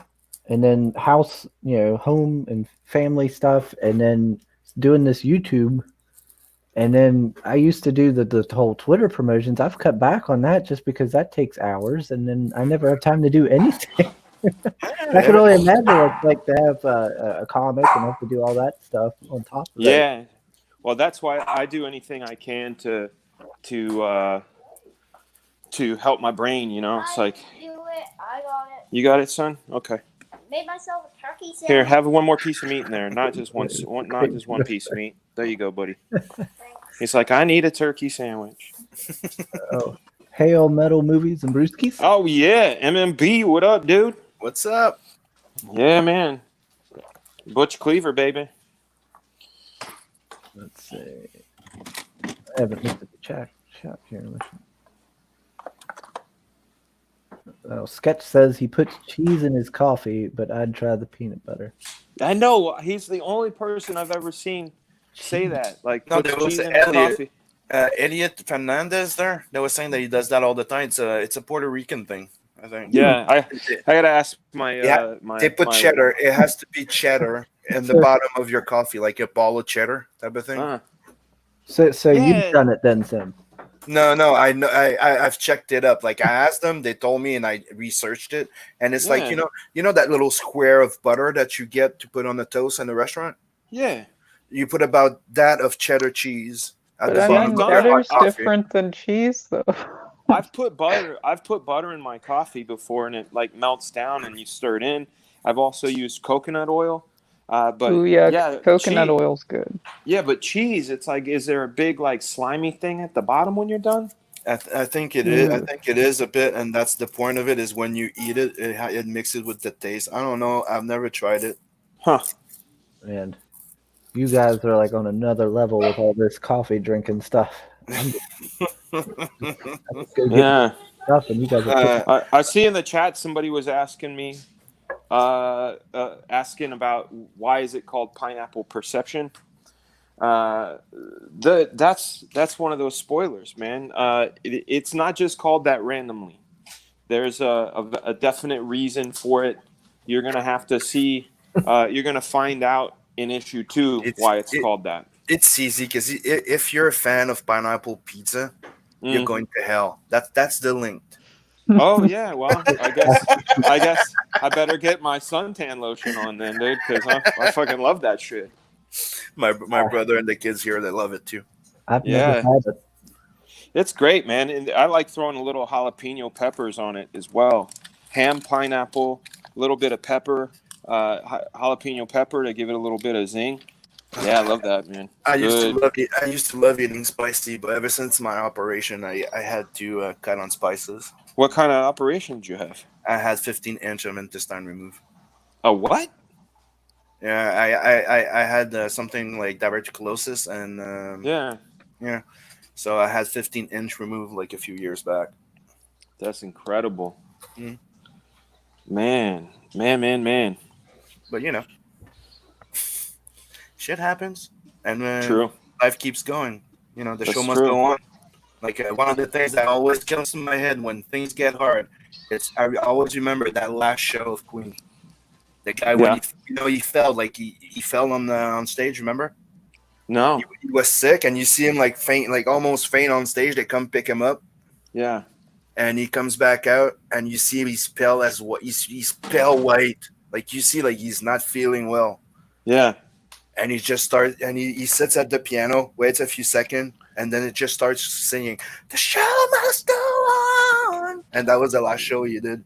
and then house, home and family stuff, and then doing this YouTube, and then I used to do the whole Twitter promotions. I've cut back on that just because that takes hours, and then I never have time to do anything. I can only imagine what it's like to have a comic and have to do all that stuff on top of that. Yeah, well, that's why I do anything I can to help my brain. It's like, Do it. I got it. you got it, son. Okay. Made myself a turkey sandwich. Here, have one more piece of meat in there, not just one piece of meat. There you go, buddy. He's like, I need a turkey sandwich. Oh, Hail Metal Movies and Brewskis. Oh yeah, MMB, what up, dude? What's up? Yeah, man. Butch Cleaver, baby. Let's see. I haven't looked at the chat here. Oh, Sketch says he puts cheese in his coffee, but I'd try the peanut butter. I know he's the only person I've ever seen say that. Like, No, put there was cheese in his coffee. Elliot Fernandez there. They were saying that he does that all the time. It's a Puerto Rican thing, I think. Yeah, I gotta ask my They put cheddar. It has to be cheddar in the bottom of your coffee, like a ball of cheddar type of thing. So Yeah. you've done it then, Sam? No, I know. I've checked it up. Like I asked them, they told me, and I researched it. And it's like you know that little square of butter that you get to put on the toast in the restaurant. Yeah. You put about that of cheddar cheese at But the I bottom mean, of your butter's coffee. different than cheese, though. I've put butter in my coffee before, and it like melts down, and you stir it in. I've also used coconut oil. But Ooh, yeah, coconut cheese. oil's good. Yeah, but cheese, it's like, is there a big like slimy thing at the bottom when you're done? I think it is. I think it is a bit, and that's the point of it. Is when you eat it, it mixes with the taste. I don't know. I've never tried it. Huh? And you guys are like on another level with all this coffee drinking stuff. Yeah. Stuff, and you guys are I see in the chat somebody was asking me, asking about why is it called Pineapple Perception. That's one of those spoilers, man. It's not just called that randomly. There's a definite reason for it. You're gonna have to see. You're gonna find out in issue 2 why it's called that. It's easy because if you're a fan of pineapple pizza, you're going to hell. That's the link. Oh yeah, well, I guess I better get my suntan lotion on then, dude, because I fucking love that shit. My brother and the kids here, they love it too. I've never had it. It's great, man. And I like throwing a little jalapeno peppers on it as well. Ham, pineapple, a little bit of pepper, jalapeno pepper to give it a little bit of zing. Yeah, I love that, man. I used to love eating spicy, but ever since my operation, I had to cut on spices. What kind of operation did you have? I had 15-inch of intestine removed. A what? Yeah, I had something like diverticulosis, and yeah. So I had 15-inch removed like a few years back. That's incredible. Mm. Man. But you know, shit happens, and True. life keeps going. You know, the That's show must true. go on. Like one of the things that always comes in my head when things get hard, I always remember that last show of Queen. The guy when he fell, like he fell on stage. Remember? No. He was sick, and you see him like faint, like almost faint on stage. They come pick him up. Yeah. And he comes back out, and you see he's pale as what he's pale white. Like you see, like he's not feeling well. Yeah. And he just starts, and he sits at the piano, waits a few seconds, and then it just starts singing, "The show must go on." And that was the last show you did.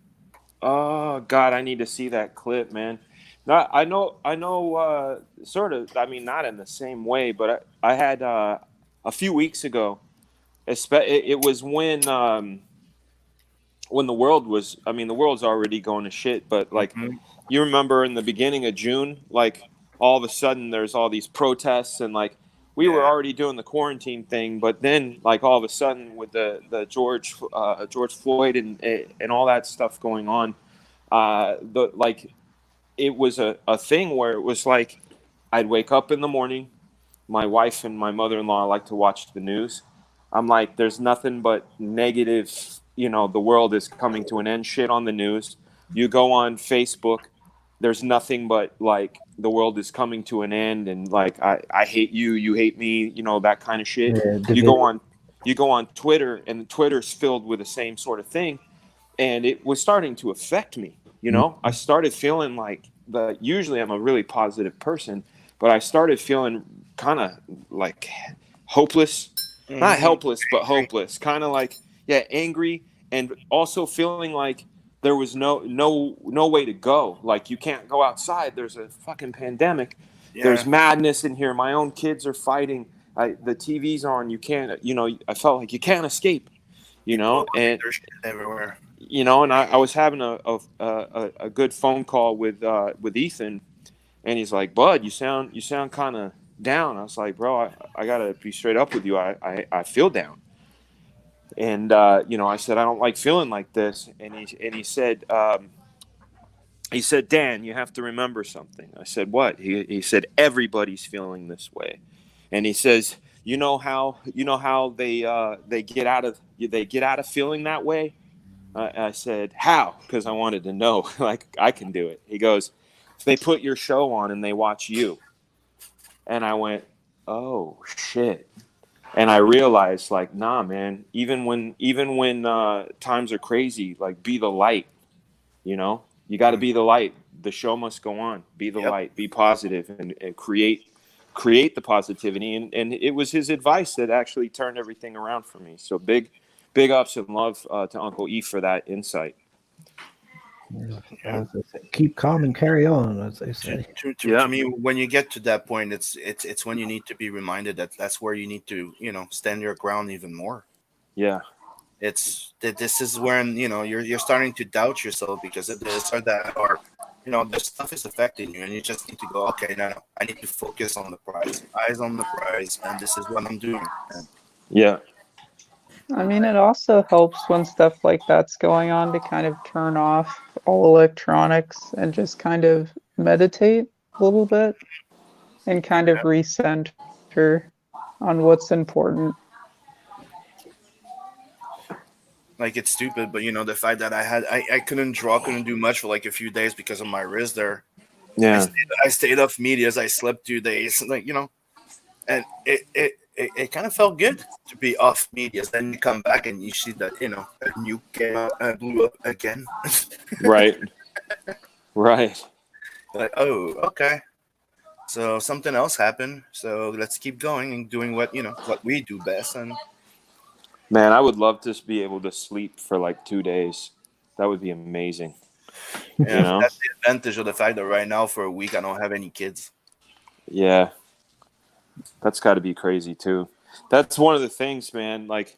Oh God, I need to see that clip, man. Not, I know, sort of. I mean, not in the same way, but I had a few weeks ago. It was when the world was. I mean, the world's already going to shit. But like, Mhm. you remember in the beginning of June, like all of a sudden there's all these protests and like we were Yeah. already doing the quarantine thing, but then like all of a sudden with the George Floyd and all that stuff going on, the like it was a thing where it was like I'd wake up in the morning. My wife and my mother-in-law like to watch the news. I'm like, there's nothing but negative, the world is coming to an end shit on the news. You go on Facebook, there's nothing but like the world is coming to an end and like I hate you, you hate me, that kind of shit. Yeah, You go division. on you go on Twitter and Twitter's filled with the same sort of thing, and it was starting to affect me. I started feeling like usually I'm a really positive person, but I started feeling kind of like hopeless, not Mhm. helpless, but hopeless, kind of like, yeah, angry, and also feeling like there was no way to go. Like you can't go outside. There's a fucking pandemic. There's Yeah. madness in here. My own kids are fighting. The TV's on. You can't. I felt like you can't escape. People losing And their shit everywhere. and I was having a good phone call with Ethan, and he's like, "Bud, you sound kind of down." I was like, "Bro, I gotta be straight up with you. I feel down." And I said, "I don't like feeling like this." And he said, "Dan, you have to remember something." I said, "What?" He said, "Everybody's feeling this way." And he says, "You know how they get out of feeling that way." I said, "How?" Because I wanted to know, like, I can do it. He goes, "They put your show on and they watch you." And I went, "Oh shit!" And I realized, like, nah, man. Even when times are crazy, like, be the light. You got to Mhm. be the light. The show must go on. Be the Yep. light. Be positive and create the positivity. And it was his advice that actually turned everything around for me. So big ups and love to Uncle E for that insight. Yeah, Yeah. as they say, keep calm and carry on, as they say. To me, when you get to that point, it's when you need to be reminded that that's where you need to stand your ground even more. Yeah. It's that this is when you're starting to doubt yourself because of this or that, or this stuff is affecting you, and you just need to go, okay, no, I need to focus on the prize, eyes on the prize, and this is what I'm doing. And Yeah. I mean, it also helps when stuff like that's going on to kind of turn off all electronics and just kind of meditate a little bit and kind of recenter on what's important. like it's stupid, but the fact that I couldn't draw, couldn't do much for like a few days because of my wrist there. I Yeah. stayed, I stayed off media as I slept 2 days, and it kind of felt good to be off media. Then you come back and you see that a nuke came out, blew up again. Right. Right. Like, oh, okay, so something else happened. So let's keep going and doing what we do best. And Man, I would love to just be able to sleep for like 2 days. That would be amazing. You yeah, but know? that's the advantage of the fact that right now for a week I don't have any kids. Yeah. That's got to be crazy too. That's one of the things, man. Like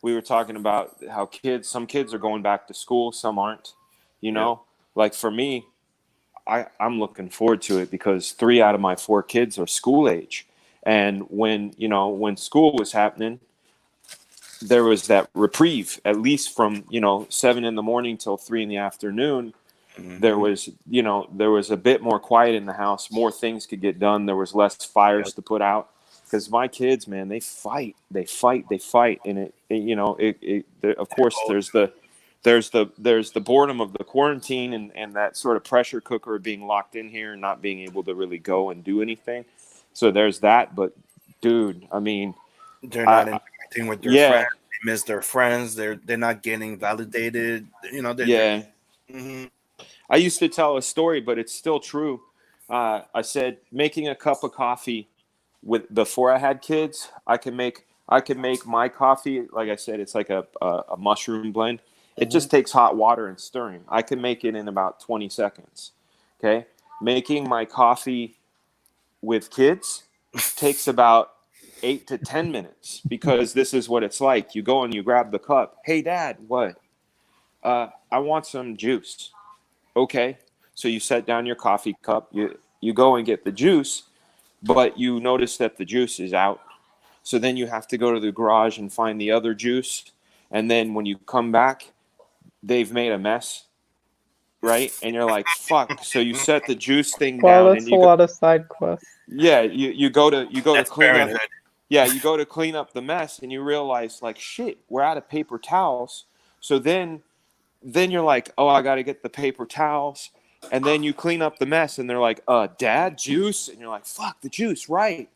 we were talking about how some kids are going back to school, some aren't. You Yep. know, like for me, I'm looking forward to it because 3 out of my 4 kids are school age, and when school was happening, there was that reprieve at least from 7 in the morning till 3 in the afternoon. There Hmm. was there was a bit more quiet in the house, more things could get done, there was less fires Yep. to put out because my kids, man, they fight and of They're course all there's the boredom of the quarantine and that sort of pressure cooker of being locked in here and not being able to really go and do anything. So there's that. But dude, I mean, they're not I interacting with their friends. yeah, They miss their friends. They're not getting validated. They're yeah, mhm. I used to tell a story, but it's still true. I said making a cup of coffee before I had kids. I can make my coffee. Like I said, it's like a mushroom blend. It just takes hot water and stirring. I can make it in about 20 seconds. Okay, making my coffee with kids takes about 8 to 10 minutes because this is what it's like. You go and you grab the cup. Hey, Dad, what? I want some juice. Okay. So you set down your coffee cup. You go and get the juice, but you notice that the juice is out. So then you have to go to the garage and find the other juice. And then when you come back, they've made a mess, right? And you're like, fuck. So you set the juice thing Wow, down that's and a you go, lot of side quests. yeah, you go to That's clean up. parenthood. Yeah, you go to clean up the mess and you realize like shit, we're out of paper towels. So then you're like, oh, I got to get the paper towels. And then you clean up the mess and they're like, Dad, juice? And you're like, fuck, the juice, right.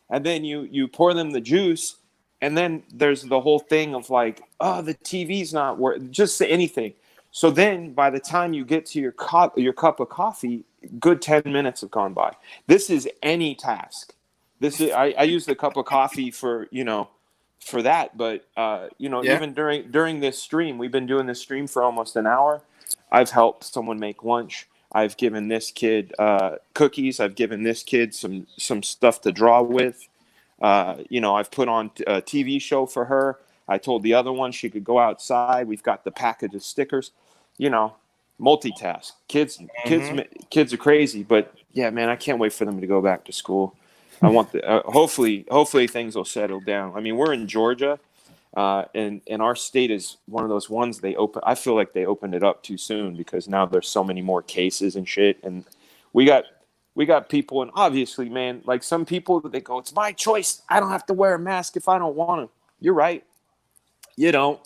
And then you pour them the juice. And then there's the whole thing of like, oh, the TV's not working. Just say anything. So then by the time you get to your cup of coffee, good 10 minutes have gone by. This is any task. This is I use the cup of coffee for, for that. But, Yeah. even during this stream, we've been doing this stream for almost an hour. I've helped someone make lunch. I've given this kid cookies. I've given this kid some stuff to draw with. I've put on a TV show for her. I told the other one she could go outside. We've got the package of stickers. Multitask. Kids are crazy, but yeah, man, I can't wait for them to go back to school. I want hopefully things will settle down. I mean, we're in Georgia, and our state is one of those ones I feel like they opened it up too soon because now there's so many more cases and shit, and we got people, and obviously, man, like some people they go, it's my choice. I don't have to wear a mask if I don't want to. You're right, you don't.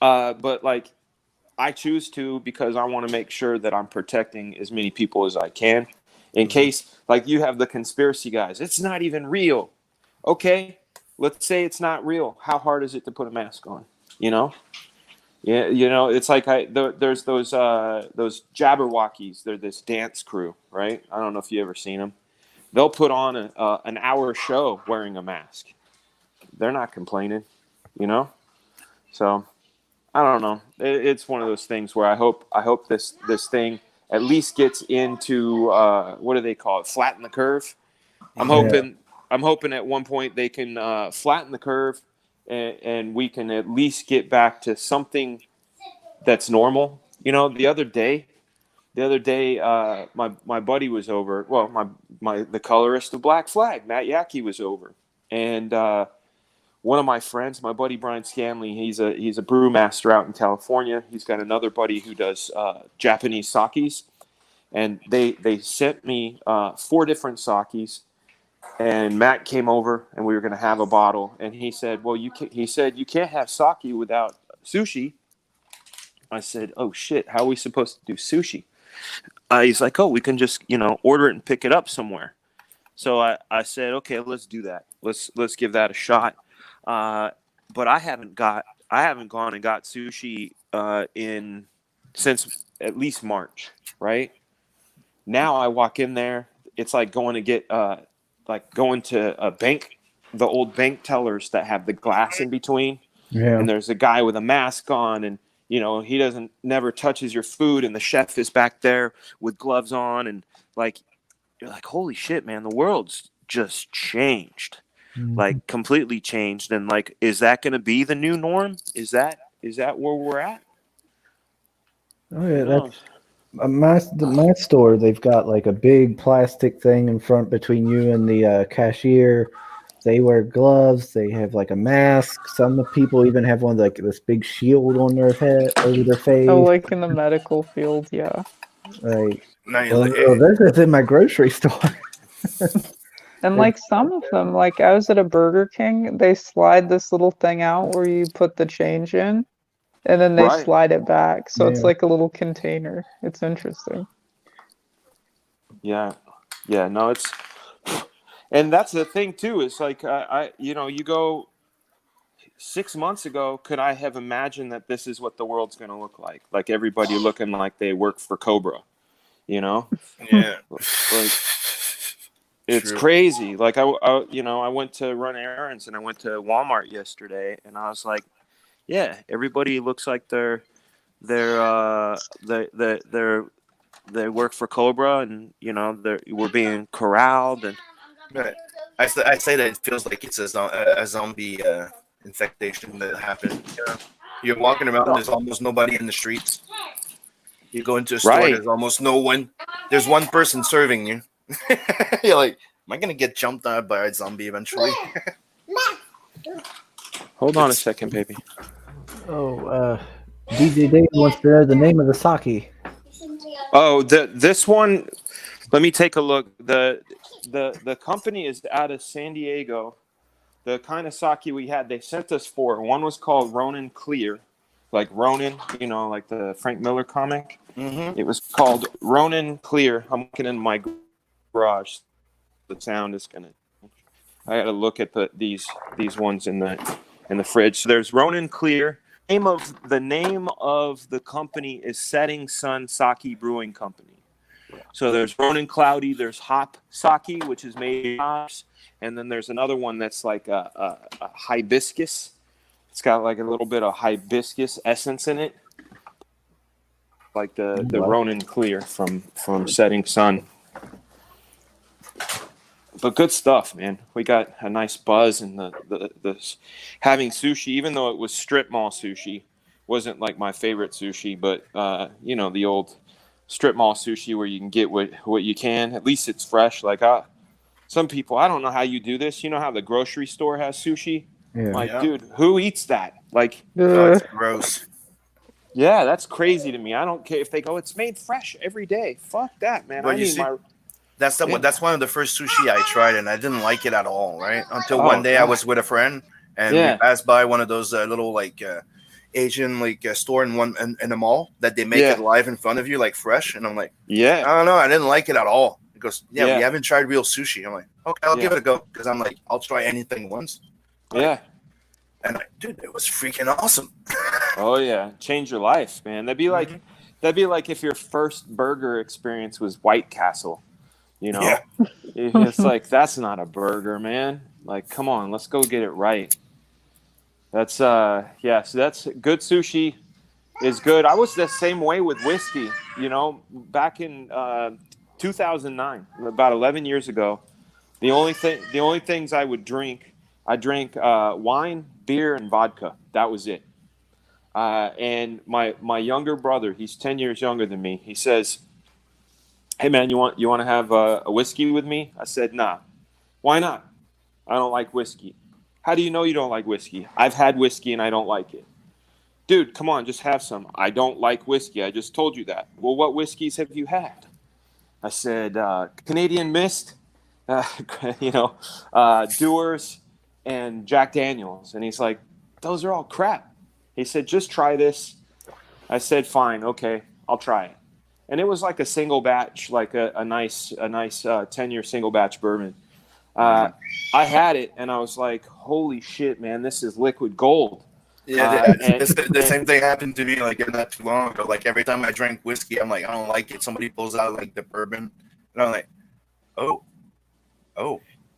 But like, I choose to because I want to make sure that I'm protecting as many people as I can, in case like you have the conspiracy guys. It's not even real. Okay, let's say it's not real. How hard is it to put a mask on? Yeah, it's like there's those Jabberwockies. They're this dance crew, right? I don't know if you ever seen them. They'll put on an hour show wearing a mask. They're not complaining, So I don't know. It's one of those things where I hope this thing at least gets into what do they call it? Flatten the curve. I'm hoping at one point they can flatten the curve and we can at least get back to something that's normal. The other day, my buddy was over. Well, the colorist of Black Flag, Matt Yackey, was over, and one of my friends, my buddy Brian Scanley, he's a brewmaster out in California. He's got another buddy who does Japanese sakis, and they sent me 4 different sakis. And Matt came over, and we were going to have a bottle, and he said, "Well, you can't have sake without sushi." I said, "Oh shit, how are we supposed to do sushi?" He's like, "Oh, we can just order it and pick it up somewhere." So I said, "Okay, let's do that. Let's give that a shot." But I haven't gone and got sushi since at least March. Right now, I walk in there. It's like going to get going to a bank, the old bank tellers that have the glass in between. Yeah. And there's a guy with a mask on, and he never touches your food, and the chef is back there with gloves on, and like you're like, holy shit, man, the world's just changed. Like completely changed. And like, is that going to be the new norm? Is that where we're at? Oh yeah, that's my store. They've got like a big plastic thing in front between you and the cashier. They wear gloves. They have like a mask. Some people even have one like this big shield on their head over their face. Oh, like in the medical field, yeah. Right. Nice. Well, this is in my grocery store. And like some of them, like I was at a Burger King, they slide this little thing out where you put the change in, and then they Right. slide it back. So it's Yeah. like a little container. It's interesting. Yeah. No, it's, and that's the thing too. It's like you go 6 months ago. Could I have imagined that this is what the world's going to look like? Like everybody looking like they work for Cobra. You know, Yeah. like it's True. crazy. Like I went to run errands and I went to Walmart yesterday, and I was like, yeah, everybody looks like they work for Cobra, and we're being corralled, and Right. I say that it feels like it's a zombie infestation that happened. You're walking around, there's almost nobody in the streets. You go into a store, right. there's almost no one. There's one person serving you. You're like, am I gonna get jumped out by a zombie eventually? Hold on a second, baby. Oh, DJ Dave wants to know the name of the sake. Oh, this one. Let me take a look. The company is out of San Diego. The kind of sake we had, they sent us four. One was called Ronin Clear, like Ronin, like the Frank Miller comic. Mm-hmm. It was called Ronin Clear. I'm looking in my garage. The sound is gonna. I got to look at these ones in the fridge. So there's Ronin Clear. The name of the company is Setting Sun Sake Brewing Company. So there's Ronin Cloudy. There's Hop Sake, which is made of hops, and then there's another one that's like a hibiscus. It's got like a little bit of hibiscus essence in it, like the Ronin Clear from Setting Sun. But good stuff, man. We got a nice buzz, and the having sushi, even though it was strip mall sushi, wasn't like my favorite sushi. But the old strip mall sushi where you can get what you can. At least it's fresh. Like some people, I don't know how you do this. You know how the grocery store has sushi? Yeah. Like, Yeah. dude, who eats that? Like, Oh, it's gross. yeah, that's crazy to me. I don't care if they go, it's made fresh every day. Fuck that, man. But I you need see, my. that's Yeah. that's one of the first sushi I tried, and I didn't like it at all. Right until Oh, one day I God. was with a friend, and Yeah. we passed by one of those little like Asian store in the mall that they make Yeah. it live in front of you, like fresh. And I'm like, Yeah. I don't know, I didn't like it at all. He goes, yeah, Yeah. we haven't tried real sushi. I'm like, okay, I'll Yeah. give it a go, because I'm like, I'll try anything once. Yeah. And dude, it was freaking awesome. Oh yeah, change your life, man. That'd be like if your first burger experience was White Castle. Yeah. It's like, that's not a burger, man. Like, come on, let's go get it right. That's so that's good. Sushi is good. I was the same way with whiskey. Back in 2009, about 11 years ago. The only things I would drink, I drank wine, beer, and vodka. That was it. And my younger brother, he's 10 years younger than me. He says, "Hey man, you want to have a whiskey with me?" I said, "Nah." "Why not?" "I don't like whiskey." "How do you know you don't like whiskey?" "I've had whiskey and I don't like it." "Dude, come on, just have some." "I don't like whiskey. I just told you that." "Well, what whiskeys have you had?" I said, Canadian Mist, Dewar's, and Jack Daniels. And he's like, "Those are all crap." He said, "Just try this." I said, "Fine, okay, I'll try it." And it was like a single batch, like a nice 10-year single batch bourbon. I had it, and I was like, "Holy shit, man, this is liquid gold." Yeah, the same thing happened to me like not too long ago. Like every time I drank whiskey, I'm like, I don't like it. Somebody pulls out like the bourbon, and I'm like, oh,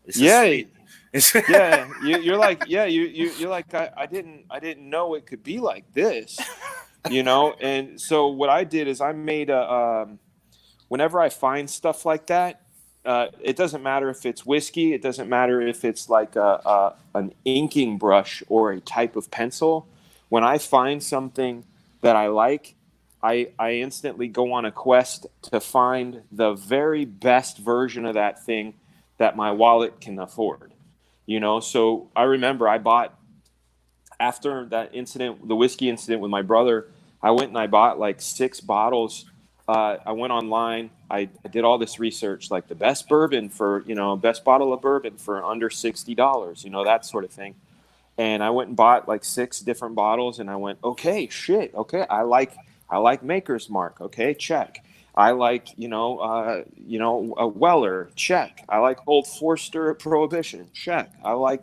this Yeah. is sweet. Yeah, you're like, yeah, you're like, I didn't know it could be like this, And so what I did is I made whenever I find stuff like that, it doesn't matter if it's whiskey, it doesn't matter if it's like an inking brush or a type of pencil. When I find something that I like, I instantly go on a quest to find the very best version of that thing that my wallet can afford. So I remember I bought, after that incident, the whiskey incident with my brother, I went and I bought like 6 bottles. I went online. I did all this research, like the best bourbon for, best bottle of bourbon for under $60, that sort of thing. And I went and bought like 6 different bottles, and I went, okay, shit. Okay. I like Maker's Mark. Okay. Check. I like, a Weller. Check. I like Old Forster Prohibition. Check. I like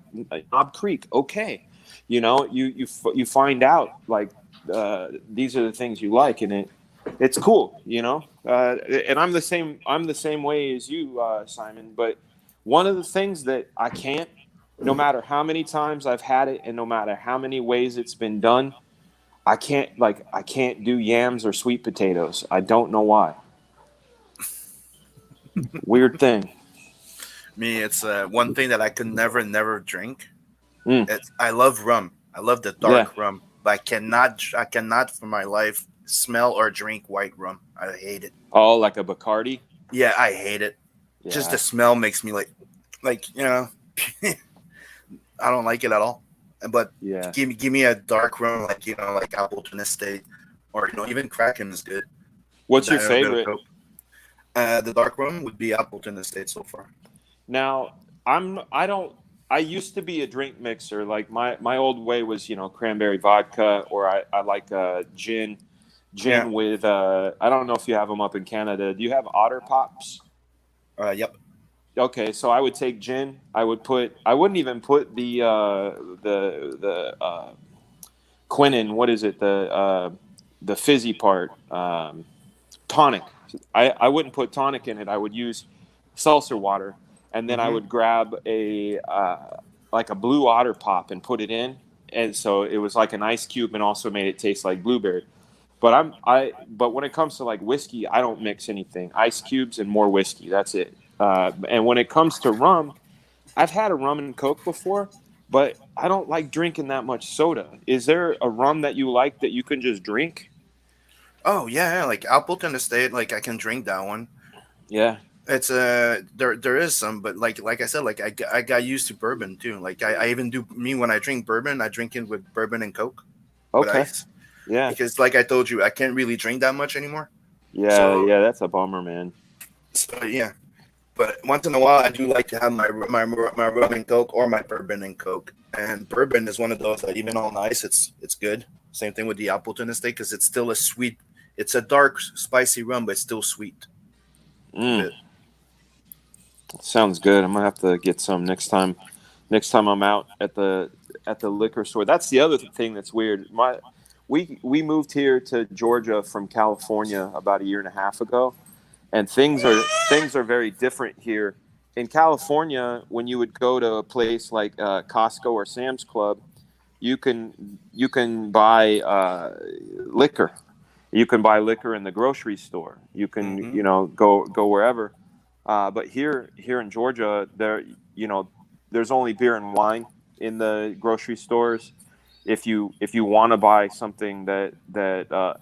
Knob Creek. Okay. You find out like, these are the things you like, and it's cool, you know. And I'm the same. I'm the same way as you, Simon. But one of the things that I can't, no matter how many times I've had it, and no matter how many ways it's been done, I can't do yams or sweet potatoes. I don't know why. Weird thing. Me, it's one thing that I could never drink. Mm, I love rum. I love the yeah. dark rum, but I cannot for my life smell or drink white rum. I hate it. Oh, like a Bacardi. Yeah, I hate it. Just Yeah. the smell makes me like I don't like it at all. But Yeah. give me a dark rum like like Appleton Estate, or even Kraken is good. What's your That and a bit of favorite? Coke. The dark rum would be Appleton Estate so far. Now, I used to be a drink mixer. Like my old way was, cranberry vodka, or I like gin Yeah. with I don't know if you have them up in Canada. Do you have Otter Pops? Yep. Okay, so I would take gin. I wouldn't even put the quinine. What is it? The fizzy part. Tonic. I wouldn't put tonic in it. I would use seltzer water, and then I Hmm. would grab a like a blue Otter Pop and put it in, and so it was like an ice cube, and also made it taste like blueberry. But when it comes to like whiskey, I don't mix anything. Ice cubes and more whiskey. That's it. And when it comes to rum, I've had a rum and coke before, but I don't like drinking that much soda. Is there a rum that you like that you can just drink? Oh yeah, like Appleton Estate, like I can drink that one. Yeah. It's there is some, but like I said, like I got used to bourbon too. Like I even do me when I drink bourbon, I drink it with bourbon and Coke with Okay. ice, Yeah. because like I told you, I can't really drink that much anymore. Yeah. So Yeah. That's a bummer, man. yeah, but once in a while, I do like to have my rum and Coke or my bourbon and Coke. And bourbon is one of those that even on ice, it's good. Same thing with the Appleton Estate because it's still a sweet. It's a dark, spicy rum, but it's still sweet. A Mm, bit. sounds good. I'm gonna have to get some next time. Next time I'm out at the liquor store. That's the other thing that's weird. We moved here to Georgia from California about a year and a half ago, and things are very different here. In California, when you would go to a place like Costco or Sam's Club, you can buy liquor. You can buy liquor in the grocery store. You can Hmm. go wherever. But here in Georgia, there's only beer and wine in the grocery stores. If you want to buy something that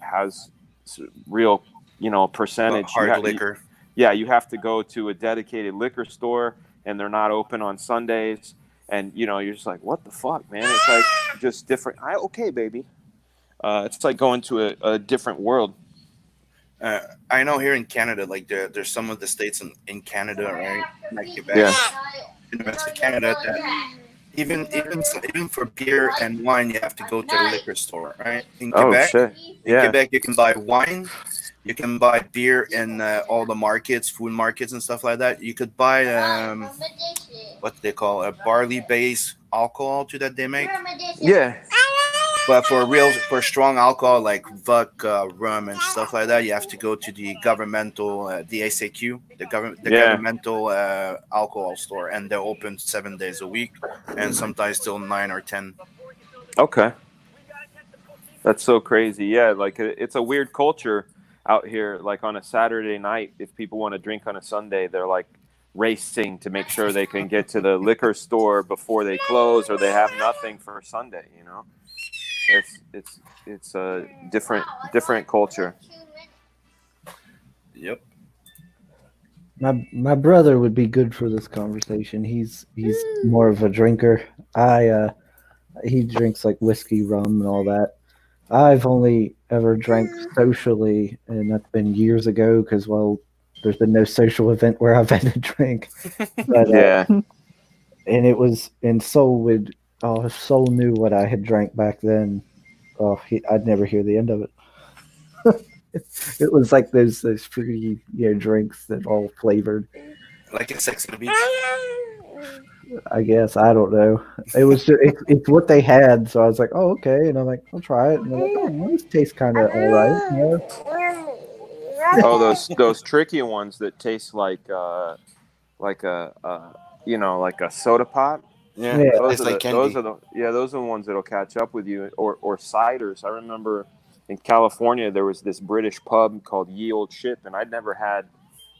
has real percentage, Hard liquor. you have to go to a dedicated liquor store, and they're not open on Sundays. And you're just like, what the fuck, man? It's like just different. Okay, baby. It's like going to a different world. Uh, I know here in Canada, like there's some of the states in Canada, right, like Quebec, Yeah. in the rest of Canada, that even for beer and wine, you have to go to the liquor store, right? Oh shit. In Yeah. Quebec, you can buy wine, you can buy beer in all the markets, food markets and stuff like that. You could buy what they call a barley-based alcohol too that they make. Yeah. But for strong alcohol like vodka, rum, and stuff like that, you have to go to the governmental, the ACQ, the Yeah. governmental alcohol store, and they're open 7 days a week, and sometimes till 9 or 10. Okay. That's so crazy. Yeah, like it's a weird culture out here. Like on a Saturday night, if people want to drink on a Sunday, they're like racing to make sure they can get to the liquor store before they close, or they have nothing for Sunday. It's a different culture. Yep. My brother would be good for this conversation. He's more of a drinker. He drinks like whiskey, rum, and all that. I've only ever drank socially, and that's been years ago because, well, there's been no social event where I've had to drink. But Yeah. and it was, and Soul would, oh, if Soul knew what I had drank back then, oh, I'd never hear the end of it. It was like those fruity, drinks that all flavored. Like a Sex on the Beach. I guess I don't know. It was it's what they had, so I was like, oh okay, and I'm like, I'll try it, and they're like, oh, well, this tastes kind of all right. Oh, those tricky ones that taste like a like a soda pop. Yeah, Yeah. that Those tastes are like the candy. those are the ones that'll catch up with you. Or ciders. I remember in California there was this British pub called Ye Old Ship, and I'd never had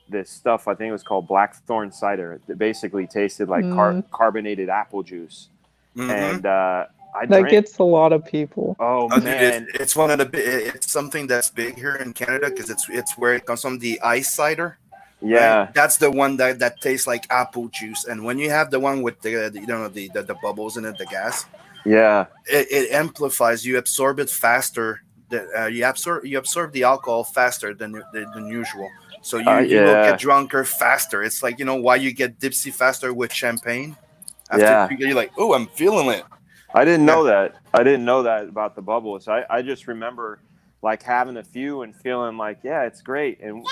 this stuff. I think it was called Black Thorn cider. It basically tasted like Mm, carbonated apple juice, Mm-hmm. and I that drank. gets a lot of people. Oh Oh, dude, man, it's one of the it's something that's big here in Canada because it's where it comes from, the ice cider, right? yeah, That's the one that tastes like apple juice. And when you have the one with the bubbles in it, the gas, yeah, it amplifies. You absorb it faster. You absorb the alcohol faster than usual. So you will get yeah, drunker faster. It's like why you get dipsy faster with champagne. After yeah. you're like, oh, I'm feeling it. I didn't Yeah. know that. I didn't know that about the bubbles. I just remember like having a few and feeling like, yeah, it's great. And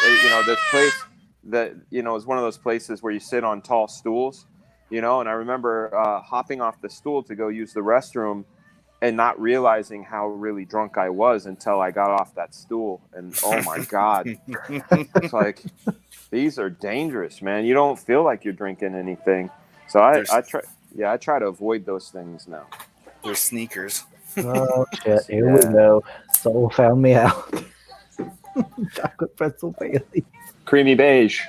this place that is one of those places where you sit on tall stools, and I remember hopping off the stool to go use the restroom and not realizing how really drunk I was until I got off that stool. And oh my God, it's like, these are dangerous, man. You don't feel like you're drinking anything. So There's I try to avoid those things now. there's sneakers. Oh shit! Here we Yeah. go. Soul found me out. Chocolate pretzel Bailey. Creamy beige.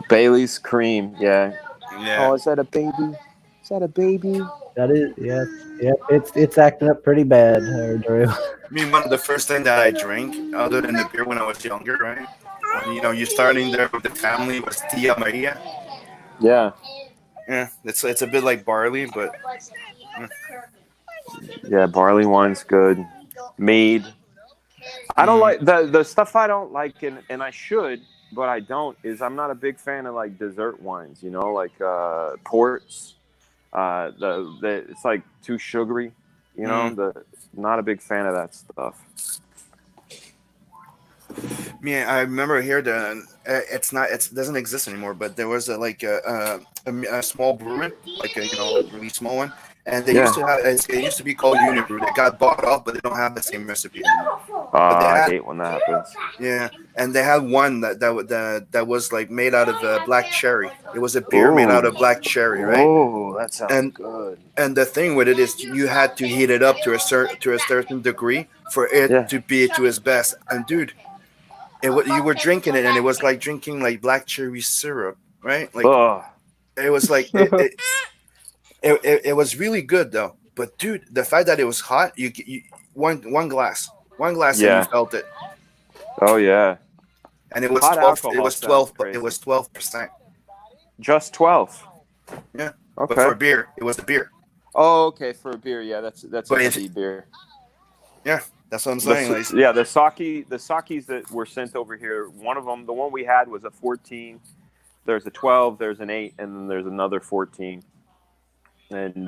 Bailey's cream. Yeah. Yeah. Oh, is that a baby? Is that a baby? That is yes. Yep. It's acting up pretty bad, Drew. I mean, one of the first things that I drank, other than the beer when I was younger, right? When you're starting there with the family, was Tia Maria. Yeah. Yeah, it's a bit like barley, but Yeah. Barley wine's good. Mead. I don't like the stuff I don't like, and I should, but I don't. Is I'm not a big fan of like dessert wines. Like ports. It's like too sugary. Not a big fan of that stuff. man, I remember here that it doesn't exist anymore. But there was a small brewery, like a really small one, and they Yeah. used to have it used to be called Unibrew. They got bought off, but they don't have the same recipe anymore. But they I had hate when that happens. Yeah, and they had one that was like made out of black cherry. It was a beer made out of black cherry, right? Oh, that sounds And good. and the thing with it is you had to heat it up to a certain degree for it Yeah. to be to its best. And dude, you were drinking it, and it was like drinking like black cherry syrup, right? Like Ugh. it was like it was really good though. But dude, the fact that it was hot, you one glass, and you Yeah. felt it. Oh yeah. And it was Hot 12. It alcohol was sounds 12. crazy. It was 12%. Just 12. Yeah. Okay. But for beer, it was the beer. Oh, okay. For a beer, yeah, that's But a if- heavy beer. Yeah, that's what I'm saying. Like, The sakis that were sent over here. One of them, the one we had, was a 14. There's a 12. There's an 8, and then there's another 14. And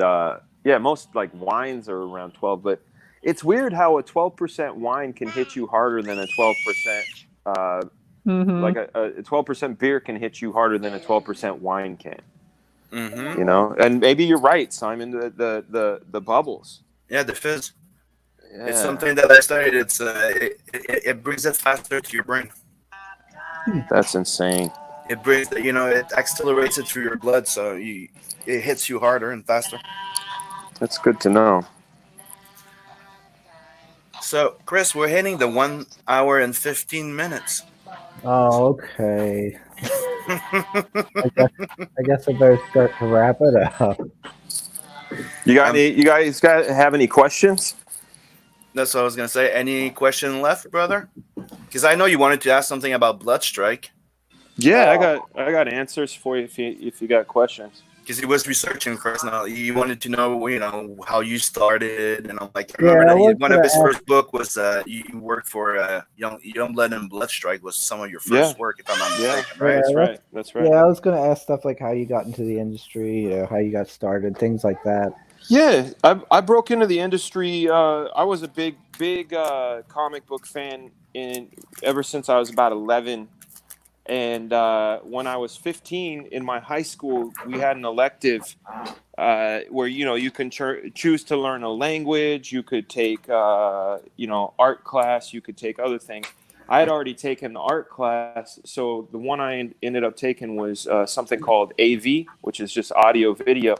most like wines are around 12. But it's weird how a 12% wine can hit you harder than a 12%. Like a 12% beer can hit you harder than a 12% wine can. And maybe you're right, Simon. The bubbles. yeah, the fizz. Yeah. It's something that I studied. It brings it faster to your brain. That's insane. It brings it accelerates it through your blood, so it hits you harder and faster. That's good to know. So, Chris, we're hitting the 1 hour and 15 minutes. Oh, okay. I guess I better start to wrap it up. You guys have any questions? That's what I was gonna say. Any question left, brother? Because I know you wanted to ask something about Bloodstrike. Yeah, I got answers for you if you got questions. Because he was researching Chris. Now he wanted to know, how you started, and I'm like, I Yeah, remember I that was one of gonna his ask- first book was you worked for Youngblood and Bloodstrike was some of your first work, if I'm not mistaken, right? That's Yeah, right. That's right. Yeah, I was going to ask stuff like how you got into the industry, how you got started, things like that. Yeah, I broke into the industry. I was a big comic book fan ever since I was about 11. And when I was 15 in my high school, we had an elective where you can choose to learn a language. You could take art class. You could take other things. I had already taken the art class, so the one I ended up taking was something called AV, which is just audio video.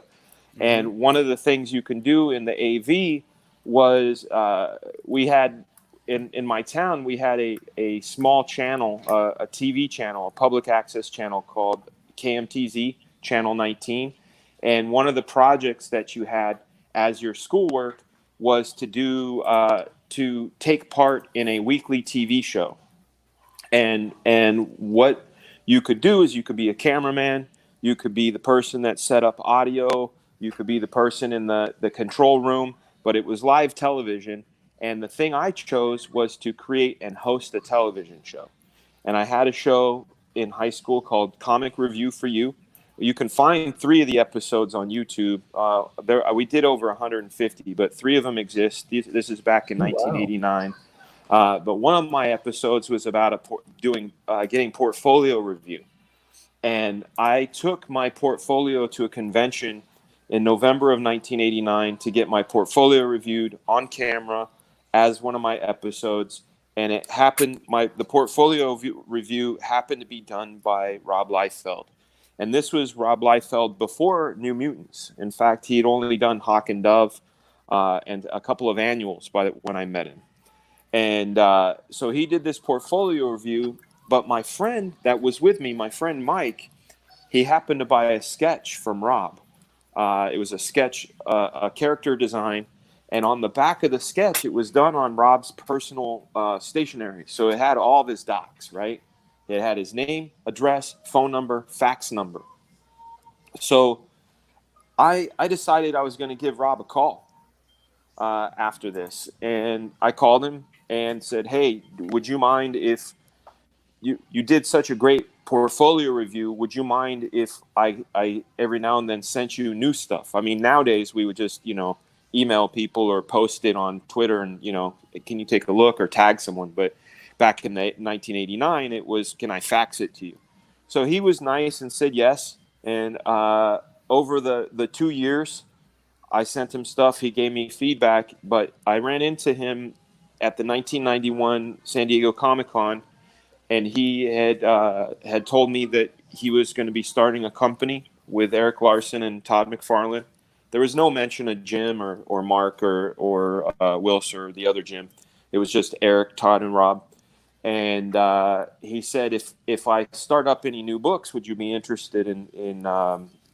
And one of the things you can do in the AV was we had in my town, we had a small channel, a TV channel, a public access channel called KMTZ Channel 19. And one of the projects that you had as your schoolwork was to take part in a weekly TV show. And what you could do is you could be a cameraman, you could be the person that set up audio, you could be the person in the control room, but it was live television. And the thing I chose was to create and host a television show. And I had a show in high school called Comic Review for You. You can find 3 of the episodes on YouTube. We did over 150, but 3 of them exist. This is back in 1989. But one of my episodes was about getting portfolio review. And I took my portfolio to a convention in November of 1989 to get my portfolio reviewed on camera as one of my episodes. And it happened, the portfolio review happened to be done by Rob Liefeld. And this was Rob Liefeld before New Mutants. In fact, he had only done Hawk and Dove and a couple of annuals when I met him. And so he did this portfolio review, but my friend that was with me, my friend Mike, he happened to buy a sketch from Rob. It was a sketch, a character design, and on the back of the sketch, it was done on Rob's personal stationery. So it had all of his docs, right? It had his name, address, phone number, fax number. So I decided I was going to give Rob a call after this. And I called him and said, hey, would you mind if you did such a great portfolio review, would you mind if I every now and then sent you new stuff? I mean, nowadays we would just, email people or post it on Twitter and, can you take a look or tag someone? But back in 1989, it was, can I fax it to you? So he was nice and said yes. And over the 2 years, I sent him stuff. He gave me feedback, but I ran into him at the 1991 San Diego Comic-Con, and he had told me that he was going to be starting a company with Eric Larson and Todd McFarlane. There was no mention of Jim or Mark or Wilson or the other Jim. It was just Eric, Todd, and Rob. And he said, if I start up any new books, would you be interested in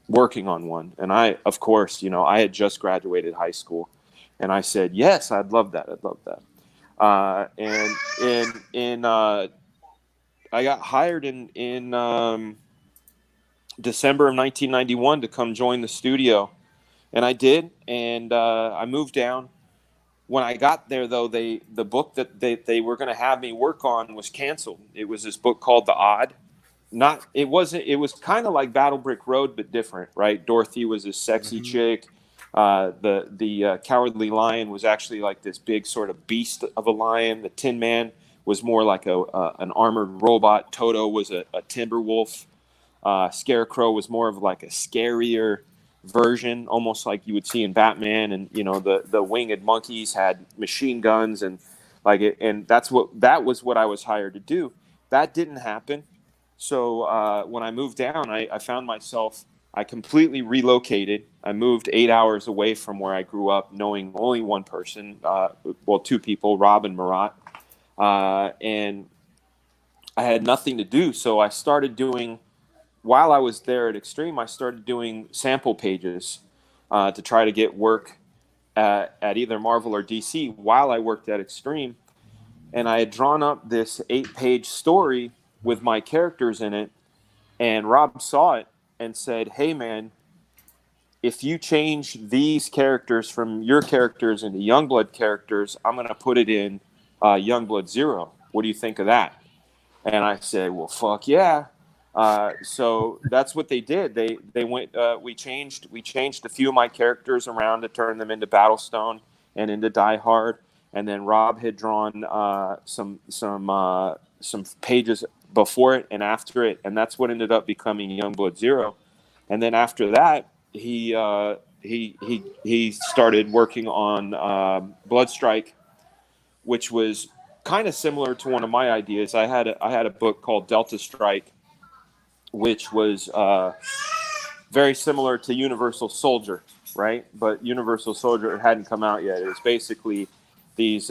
working on one? And I, of course, I had just graduated high school, and I said, yes, I'd love that. I got hired in December of 1991 to come join the studio, and I did, and I moved down. When I got there, though, the book that they were going to have me work on was canceled. It was this book called The Odd. It was kind of like Battle Brick Road, but different, right? Dorothy was this sexy chick. The Cowardly Lion was actually like this big sort of beast of a lion. The Tin Man was more like an armored robot. Toto was a timber wolf. Scarecrow was more of like a scarier version, almost like you would see in Batman. And the winged monkeys had machine guns and and that was what I was hired to do. That didn't happen. So when I moved down, I found myself, I completely relocated. I moved 8 hours away from where I grew up, knowing only one person, two people, Rob and Marat. And I had nothing to do. So I started doing, while I was there at Extreme, I started doing sample pages to try to get work at either Marvel or DC while I worked at Extreme. And I had drawn up this 8-page story with my characters in it. And Rob saw it and said, hey, man, if you change these characters from your characters into Youngblood characters, I'm going to put it in Youngblood Zero. What do you think of that? And I said, well, fuck yeah. So that's what they did. They went. We changed a few of my characters around to turn them into Battlestone and into Die Hard. And then Rob had drawn some pages before it and after it, and that's what ended up becoming Youngblood Zero. And then after that, he started working on Bloodstrike, which was kind of similar to one of my ideas. I had a book called Delta Strike, which was very similar to Universal Soldier, right? But Universal Soldier hadn't come out yet. It was basically these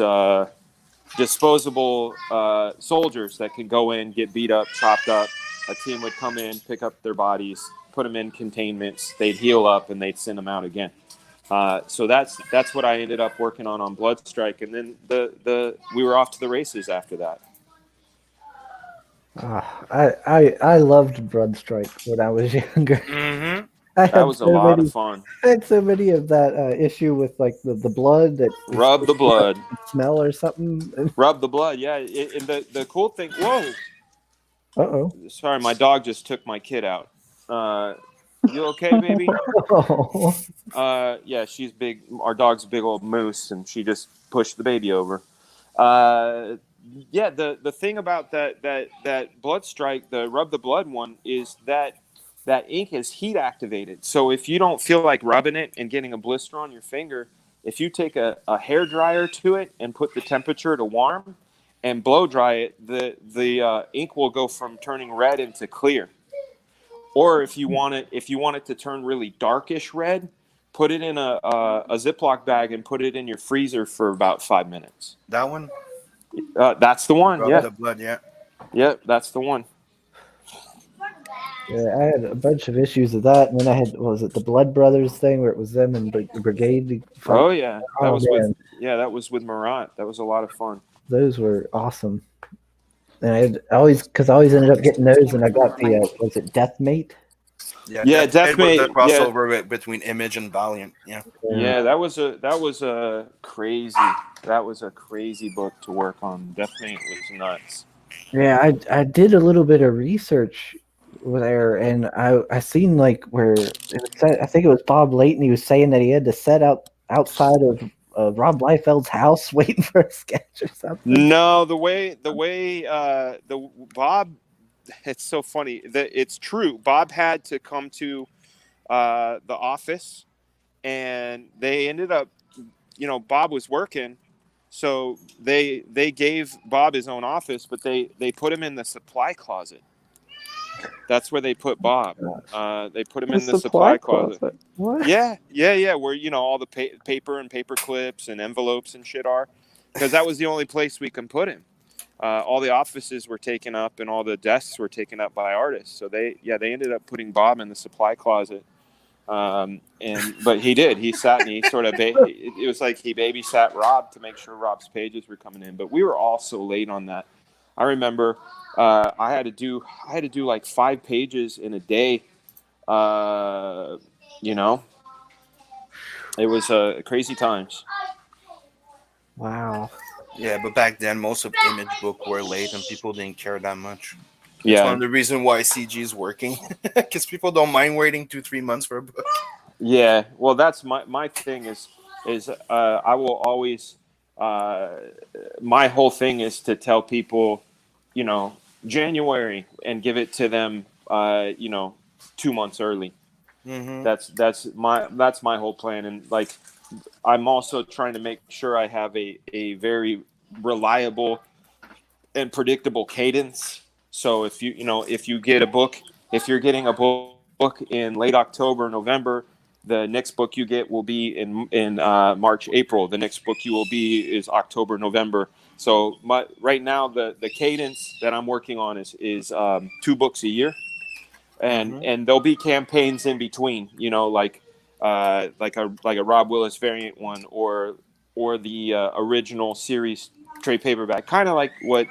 disposable soldiers that could go in, get beat up, chopped up. A team would come in, pick up their bodies, put them in containments. They'd heal up, and they'd send them out again. So that's what I ended up working on Bloodstrike, and then we were off to the races after that. I loved Bloodstrike when I was younger. Mm-hmm. That was a lot of fun. I had so many of that issue with like the blood that Rub the blood, smell or something. rub the blood. Yeah, and the cool thing. Whoa. Uh-oh. Sorry, my dog just took my kid out. You okay, baby? Oh. Yeah, she's big. Our dog's a big old moose, and she just pushed the baby over. Yeah, the thing about that blood strike, the rub the blood one, is that ink is heat activated. So if you don't feel like rubbing it and getting a blister on your finger, if you take a hair dryer to it and put the temperature to warm and blow dry it, the ink will go from turning red into clear. Or if you want it to turn really darkish red, put it in a Ziploc bag and put it in your freezer for about 5 minutes. That one? That's the one. Rub Yeah. the blood, yeah. Yep, that's the one. Yeah, I had a bunch of issues with that, and then I had the Blood Brothers thing where it was them and the Brigade. Oh yeah, that was man. with Marat. That was a lot of fun. Those were awesome. And I always ended up getting those, and I got the was it Deathmate? Yeah, Deathmate. The crossover between Image and Valiant. Yeah. Yeah, that was a crazy book to work on. Deathmate was nuts. Yeah, I did a little bit of research there, and I seen like where I think it was Bob Layton. He was saying that he had to set up outside of Rob Liefeld's house waiting for a sketch or something. No, the way the Bob, it's so funny that it's true. Bob had to come to the office, and they ended up, Bob was working, so they gave Bob his own office, but they put him in the supply closet. That's where they put Bob. They put him in the supply closet. What? Yeah. Where all the paper and paper clips and envelopes and shit are, because that was the only place we can put him. All the offices were taken up and all the desks were taken up by artists. So they ended up putting Bob in the supply closet. But he did. He sat and he sort of it was like he babysat Rob to make sure Rob's pages were coming in. But we were all so late on that. I remember I had to do like 5 pages in a day. It was crazy times. Wow. Yeah, but back then most of Image book were late and people didn't care that much. Yeah. It's one of the reasons why CG is working, because people don't mind waiting 2-3 months for a book. Yeah. Well, that's my thing is I will always my whole thing is to tell people, January and give it to them 2 months early. Mm-hmm. That's my whole plan. And like I'm also trying to make sure I have a very reliable and predictable cadence. So if you get a book, if you're getting a book in late October, November, the next book you get will be in March, April. The next book you will be is October, November. So right now the cadence that I'm working on is 2 books a year, and there'll be campaigns in between. Like a Rob Willis variant one or the original series trade paperback, kind of like what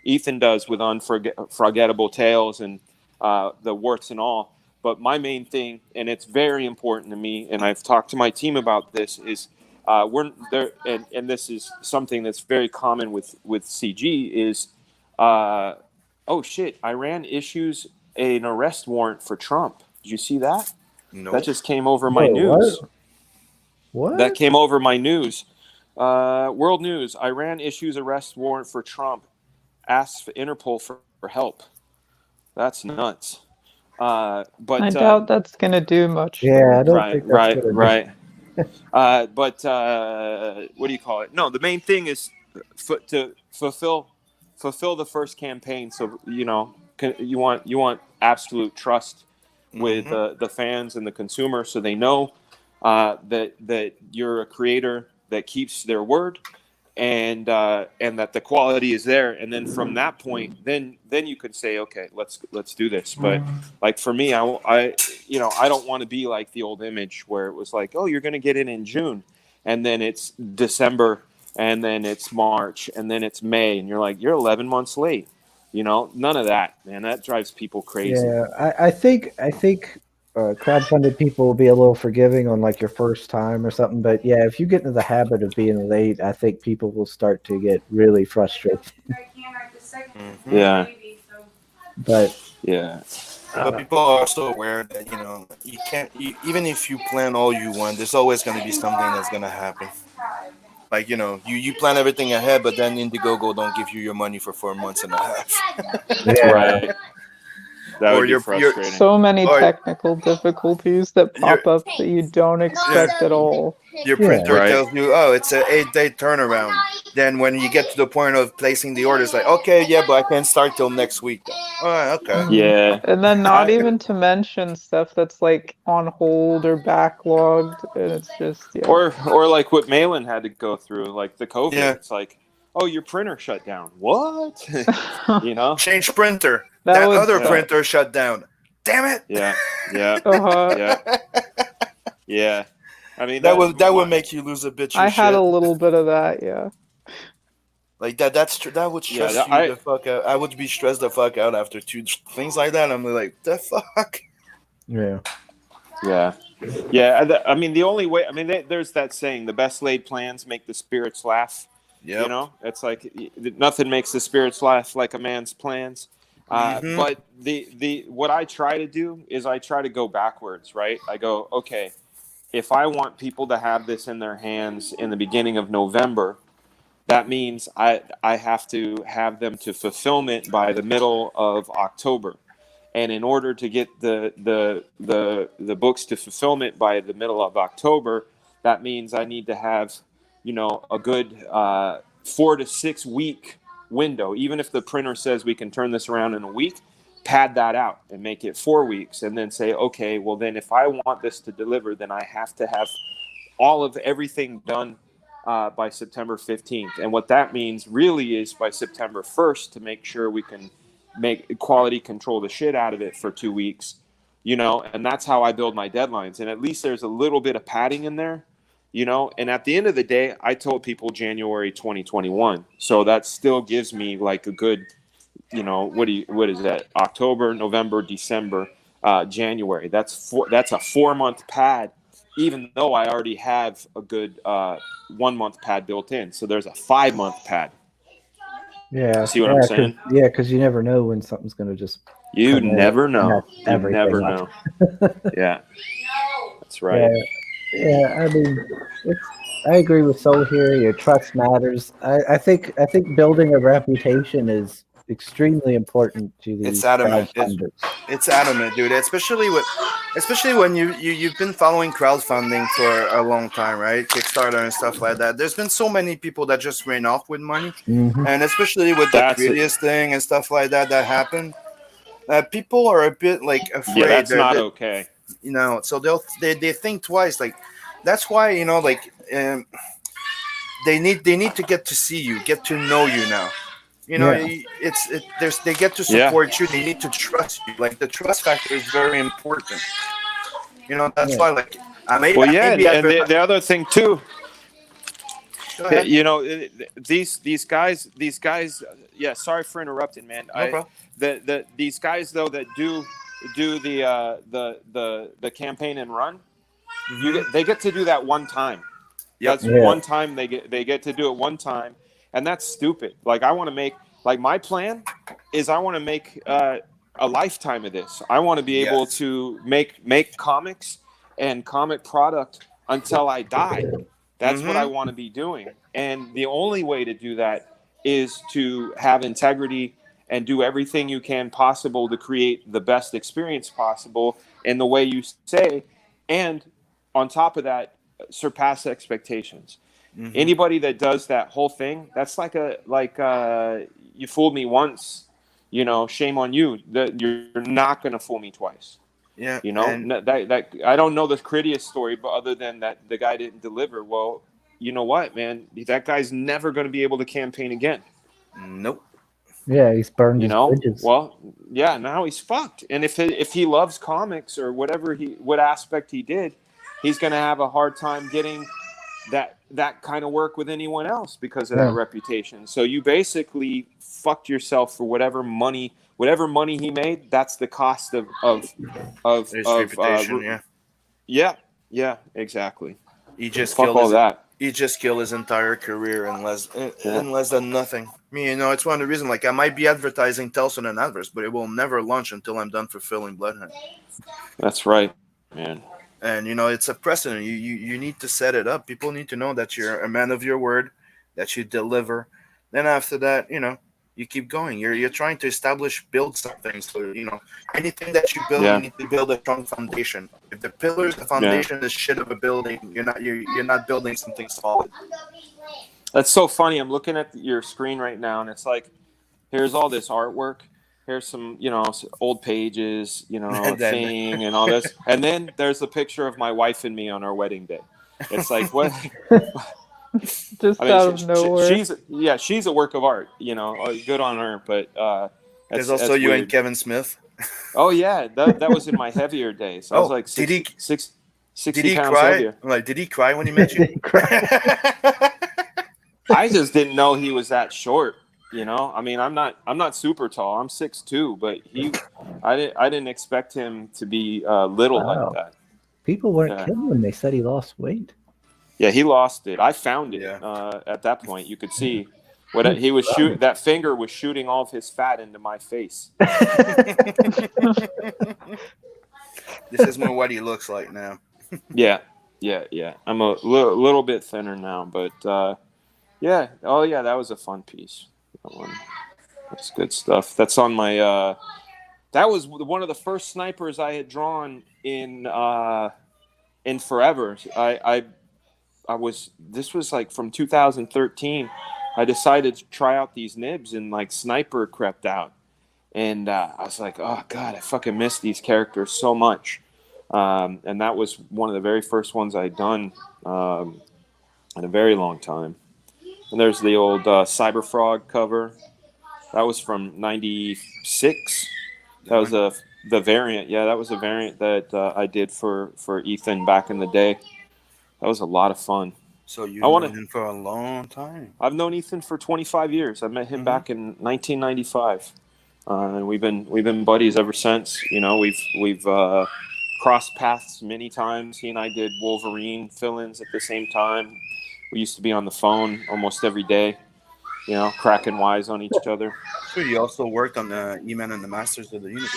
Ethan does with Unforgettable Tales and the warts and all. But my main thing, and it's very important to me, and I've talked to my team about this, is we're there, and this is something that's very common with CG is, oh shit, Iran issues an arrest warrant for Trump. Did you see that? No. That just came over my news. What? That came over my news. World news: Iran issues arrest warrant for Trump. Asks for Interpol for help. That's nuts. But I doubt that's gonna do much. Yeah, I don't think that's right. But what do you call it? No, the main thing is to fulfill the first campaign. So you want absolute trust with the fans and the consumer, so they know that you're a creator that keeps their word, and that the quality is there. And then from that point, then you could say, okay, let's do this. But like for me, I don't want to be like the old image where it was like, oh, you're going to get it in June, and then it's December, and then it's March, and then it's May, and you're like, you're 11 months late. None of that, man. That drives people crazy. Yeah, I think crowdfunded people will be a little forgiving on like your first time or something, but yeah, if you get into the habit of being late, I think people will start to get really frustrated. Yeah. But Yeah. But people are also aware that you can't. Even if you plan all you want, there's always going to be something that's going to happen. Like you plan everything ahead, but then Indiegogo don't give you your money for 4 months and a half. yeah, Right. That Or would be you're- frustrating. So many Or- technical difficulties that pop up that you don't expect at all. Your Yeah. printer Right. tells you, oh, it's an 8-day turnaround. Then when you get to the point of placing the order, it's like, okay, yeah, but I can't start till next week. All right, okay. Yeah. And then not I- even to mention stuff that's like on hold or backlogged, and it's just Or like what Malin had to go through, like the COVID. Yeah. It's like, oh, your printer shut down. What? Change printer. That That would other suck. printer shut down. Damn it. Yeah. Yeah. Uh-huh. Yeah. Yeah. I mean, That would make you lose a bit. I had a little bit of that, yeah. Like that. That would stress Yeah, you the fuck out. I would be stressed the fuck out after 2 things like that. I'm like, the fuck. yeah. Yeah. Yeah. I mean, the only way, there's that saying, the best laid plans make the spirits laugh. Yeah. It's like nothing makes the spirits laugh like a man's plans. But what I try to do is I try to go backwards, right? I go, okay, if I want people to have this in their hands in the beginning of November, that means I have to have them to fulfillment by the middle of October. And in order to get the books to fulfillment by the middle of October, that means I need to have, a good 4 to 6 week window. Even if the printer says we can turn this around in a week, pad that out and make it 4 weeks, and then say, okay, well then if I want this to deliver, then I have to have all of everything done by September 15th. And what that means really is by September 1st to make sure we can make quality control the shit out of it for 2 weeks, and that's how I build my deadlines. And at least there's a little bit of padding in there, and at the end of the day, I told people January 2021. So that still gives me like a good, what is that? October, November, December, January. That's a 4-month pad, even though I already have a good 1 month pad built in. So there's a 5-month pad. Yeah. See what I'm saying? Yeah, because you never know when something's going to just. You come in never and know. mess You everything never up. know. Yeah. That's right. Yeah. I mean, I agree with Soul here. Your trust matters. I think building a reputation is extremely important to these It's adamant. crowdfunders. It's adamant, dude. Especially when you've been following crowdfunding for a long time, right? Kickstarter and stuff like that. There's been so many people that just ran off with money, and especially with the That's it. previous thing and stuff like that happened. People are a bit like afraid. Yeah, that's not They- okay. So they think twice. Like that's why they need to get to see you, get to know you now. They get to support you. They need to trust you. Like the trust factor is very important. That's why like Well, yeah, and the other thing too, Go ahead. these guys. Yeah, sorry for interrupting, man. No problem. These guys though that do the campaign and run, they get to do that one time. Yep. That's one time they get to do it one time, and that's stupid. Like I want to make my plan is I want to make a lifetime of this. I want to be able to make comics and comic product until I die. That's what I want to be doing. And the only way to do that is to have integrity and do everything you can possible to create the best experience possible in the way you say. And on top of that, surpass expectations. Mhm. Anybody that does that whole thing, that's like you fooled me once, shame on you. That you're not gonna fool me twice. Yeah, and That I don't know the Critias story, but other than that, the guy didn't deliver. Well, you know what, man? That guy's never going to be able to campaign again. nope. Yeah, he's burned his bridges. Well, yeah, now he's fucked. And if he loves comics or what aspect he did, he's going to have a hard time getting that kind of work with anyone else because of that reputation. So you basically fucked yourself for whatever money he made. That's the cost of His reputation. yeah, exactly. He just Fuck killed all that. He just killed his entire career in less than nothing. It's one of the reasons. Like I might be advertising Telson and Adverse, but it will never launch until I'm done fulfilling Bloodhunt. That's right, man. And it's a precedent. You need to set it up. People need to know that you're a man of your word, that you deliver. Then after that, you keep going. You're trying to build something. So anything that you build, you need to build a strong foundation. If the pillars, the foundation is shit of a building, you're not building something solid. That's so funny. I'm looking at your screen right now, and it's like, here's all this artwork. Here's some, old pages, thing and all this. And then there's a picture of my wife and me on our wedding day. It's like, what? Just out of nowhere. She's a work of art, good on her. But there's also you weird. and Kevin Smith. Oh, yeah. That was in my heavier days. I was like 60 pounds heavier. Like, did he cry when he met you? I just didn't know he was that short. I mean, I'm not super tall. I'm 6'2", but I didn't expect him to be little like that. People weren't kidding when they said he lost weight. Yeah, he lost it. I found it at that point. You could see what he was shooting. That finger was shooting all of his fat into my face. This is more what he looks like now. Yeah. I'm a little bit thinner now, but yeah. Oh, yeah, that was a fun piece. That's good stuff. That's on my. That was one of the first snipers I had drawn in forever. This was like from 2013. I decided to try out these nibs, and like Sniper crept out, and I was like, oh god, I fucking miss these characters so much. And that was one of the very first ones I'd done in a very long time. And there's the old Cyber Frog cover. That was from '96. That was the variant. Yeah, that was a variant that I did for Ethan back in the day. That was a lot of fun. So you've known him for a long time. I've known Ethan for 25 years. I met him back in 1995, and we've been buddies ever since. We've crossed paths many times. He and I did Wolverine fill-ins at the same time. We used to be on the phone almost every day, cracking wise on each other. So you also worked on the E-Man and the Masters of the Universe.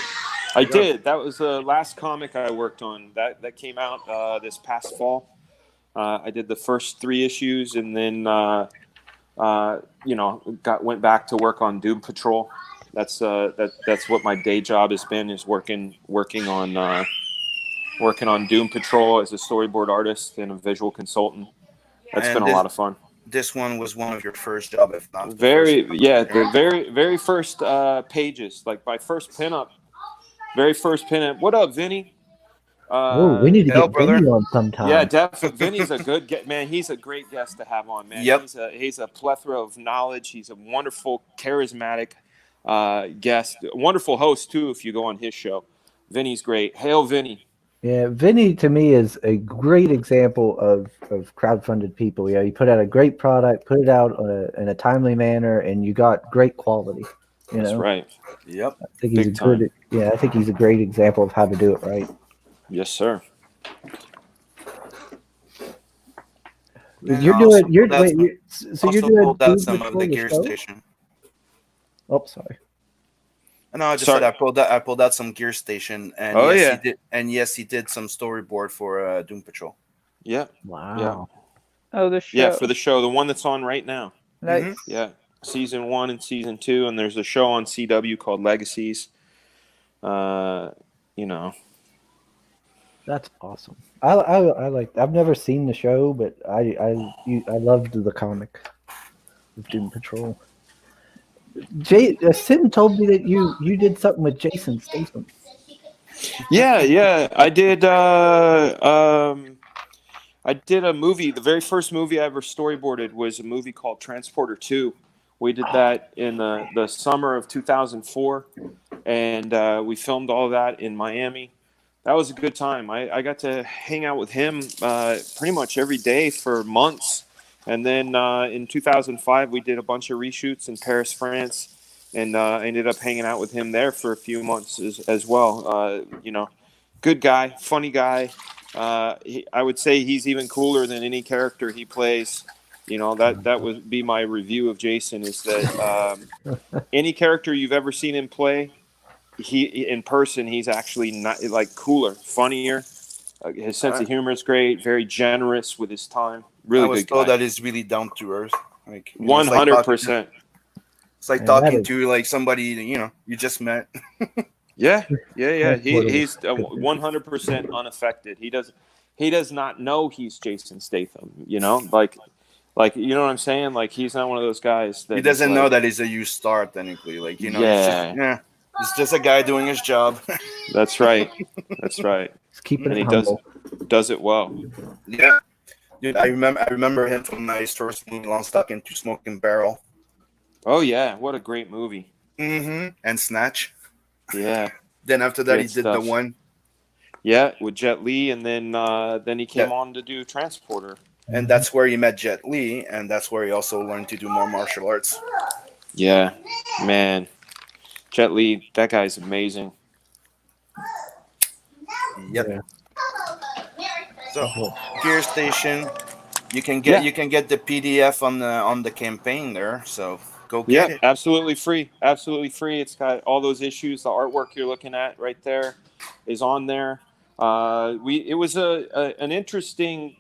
I did. That was the last comic I worked on. That came out this past fall. I did the first 3 issues, and then went back to work on Doom Patrol. That's what my day job has been, is working on Doom Patrol as a storyboard artist and a visual consultant. That's been a lot of fun. This one was one of your first jobs, if not the very first pages, like my first pinup. Very first pinup. What up, Vinny? We need to get Vinny on sometime. Yeah, definitely. Vinny's a good man. He's a great guest to have on, man. Yep. He's a plethora of knowledge. He's a wonderful, charismatic guest. A wonderful host too. If you go on his show, Vinny's great. Hail, Vinny. Yeah, Vinny to me is a great example of crowdfunded people. Yeah, you put out a great product, put it out in a timely manner, and you got great quality. That's right. Yep. I think he's I think he's a great example of how to do it right. Yes, sir. You're doing Doom out some of Patrol the gear show? station. Oh, sorry. No, I just said I pulled out some Gear Station, and yes, he did some storyboard for Doom Patrol. Yeah. Wow. Yeah. Oh, the show. Yeah, for the show, the one that's on right now. Nice. Mm-hmm. Yeah, season 1 and season 2, and there's a show on CW called Legacies. That's awesome. I like. I've never seen the show, but I loved the comic of Doom Patrol. Sim told me that you did something with Jason Statham. Yeah. I did a movie. The very first movie I ever storyboarded was a movie called Transporter 2. We did that in the summer of 2004, and we filmed all that in Miami. That was a good time. I got to hang out with him pretty much every day for months. And then in 2005, we did a bunch of reshoots in Paris, France, and ended up hanging out with him there for a few months as well. Good guy, funny guy. I would say he's even cooler than any character he plays. That would be my review of Jason, is that any character you've ever seen him play, he in person, he's actually not like cooler, funnier. His sense of humor is great. Very generous with his time. Really I was good told guy. that is really down to earth. Like, 100%. It's like Man, talking that to like somebody you just met. Yeah. Transporter He's was good. 100% unaffected. He does not know he's Jason Statham. Like you know what I'm saying? Like, he's not one of those guys that He doesn't know like, that he's a huge star technically. Like, Yeah, he's just a guy doing his job. that's right. That's right. Just keeping And it he humble. does it well. Yeah, dude, I remember him from my first movie, Long Stuck into Smoking Barrel. Oh yeah, what a great movie. And Snatch. Yeah, Then after that, great he did the stuff. one. Yeah, with Jet Li, and then he came Yeah. on to do Transporter. And that's where he met Jet Li, and that's where he also learned to do more martial arts. Yeah, man, Jet Li, that guy's amazing. Yep. Yeah. So, Gear Station, you can Yeah. get the PDF on the campaign there. So go get Yeah, it. absolutely free. Absolutely free. It's got all those issues. The artwork you're looking at right there is on there. It was an interesting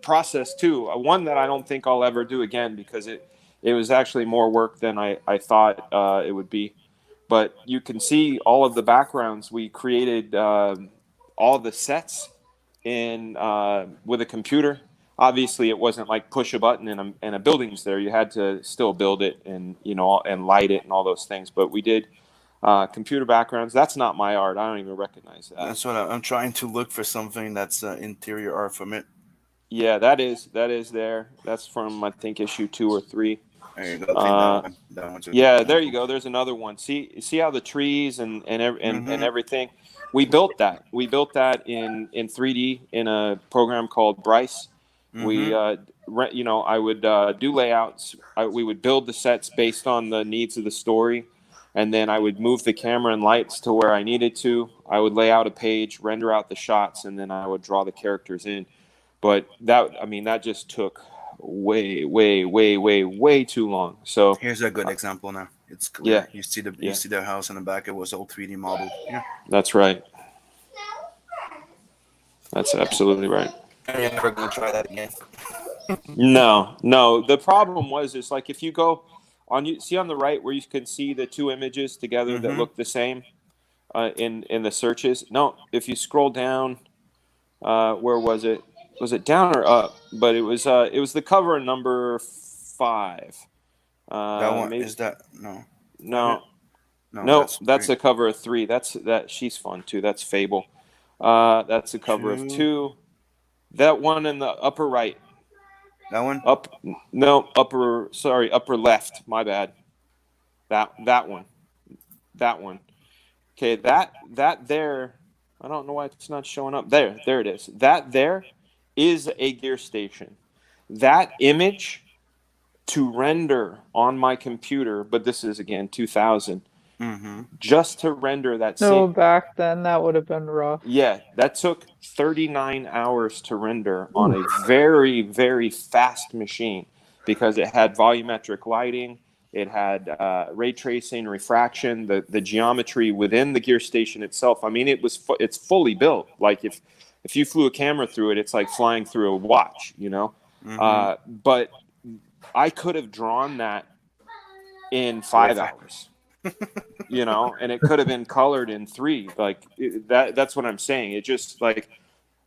process too. One that I don't think I'll ever do again, because it was actually more work than I thought it would be. But you can see all of the backgrounds. We created all the sets in with a computer. Obviously, it wasn't like push a button and a building's there. You had to still build it and and light it and all those things. But we did computer backgrounds. That's not my art. I don't even recognize that. That's what I'm trying to look for, something that's interior art from it. Yeah, that is there. That's from, I think, issue 2 or 3. There you go. Take that one. That one's a Yeah, good there one. you go. There's another one. See how the trees and Mhm. everything. We built that. We built that in 3D in a program called Bryce. We I would do layouts. We would build the sets based on the needs of the story, and then I would move the camera and lights to where I needed to. I would lay out a page, render out the shots, and then I would draw the characters in. But that just took way too long. So Here's a good example now. It's clear. Yeah. You see the Yeah. you see the house in the back. It was all 3D modeled. Yeah. that's right. That's absolutely right. And you're never gonna try that again. No. The problem was, is like, if you go see on the right where you can see the two images together that Mhm. look the same in the searches. No, if you scroll down, where was it? Was it down or up? But it was the cover number 5. That one Maybe is that no. no. No, No, that's three. the cover of 3. She's fun too. That's Fable. That's the cover of 2. That one in the upper right. That one. Upper left. My bad. That one. Okay, that there. I don't know why it's not showing up. There it is. That there is a gear station. That image to render on my computer, but this is again 2000. Just to render that No, same. back then that would have been rough. Yeah, that took 39 hours to render on a very, very fast machine, because it had volumetric lighting, it had ray tracing, refraction, the geometry within the gear station itself. I mean, it's fully built. Like, if you flew a camera through it, it's like flying through a watch, But I could have drawn that in 5 hours. you know, and it could have been colored in 3. Like that's what I'm saying. It just like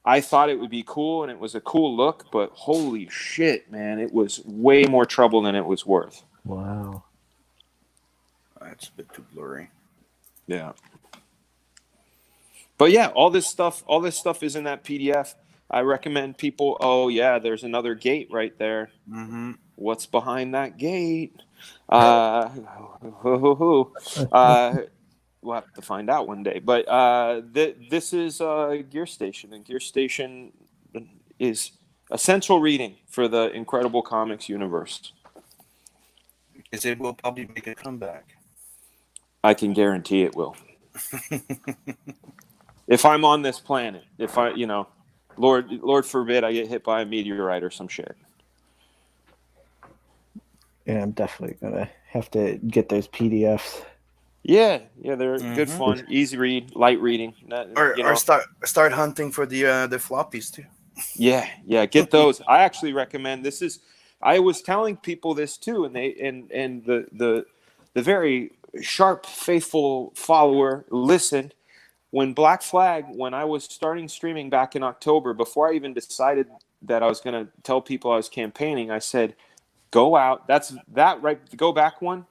I thought it would be cool and it was a cool look, but holy shit, man, it was way more trouble than it was worth. Wow. That's a bit too blurry. Yeah. But yeah, all this stuff is in that PDF. I recommend people. Oh yeah, there's another gate right there. Mm-hmm. What's behind that gate? Uh, we'll have to find out one day. But this is Gear Station, and Gear Station is essential reading for the Incredible Comics universe. Because it will probably make a comeback. I can guarantee it will. If I'm on this planet, if I, you know, Lord forbid I get hit by a meteorite or some shit. Yeah, I'm definitely gonna have to get those PDFs. Yeah, they're good fun, easy read, light reading. Or start hunting for the floppies too. Yeah, get those. I actually recommend this is. I was telling people this too, and they and the very sharp, faithful follower listened. When Black Flag, when I was starting streaming back in October, before I even decided that I was going to tell people I was campaigning, I said, go out. Go back one.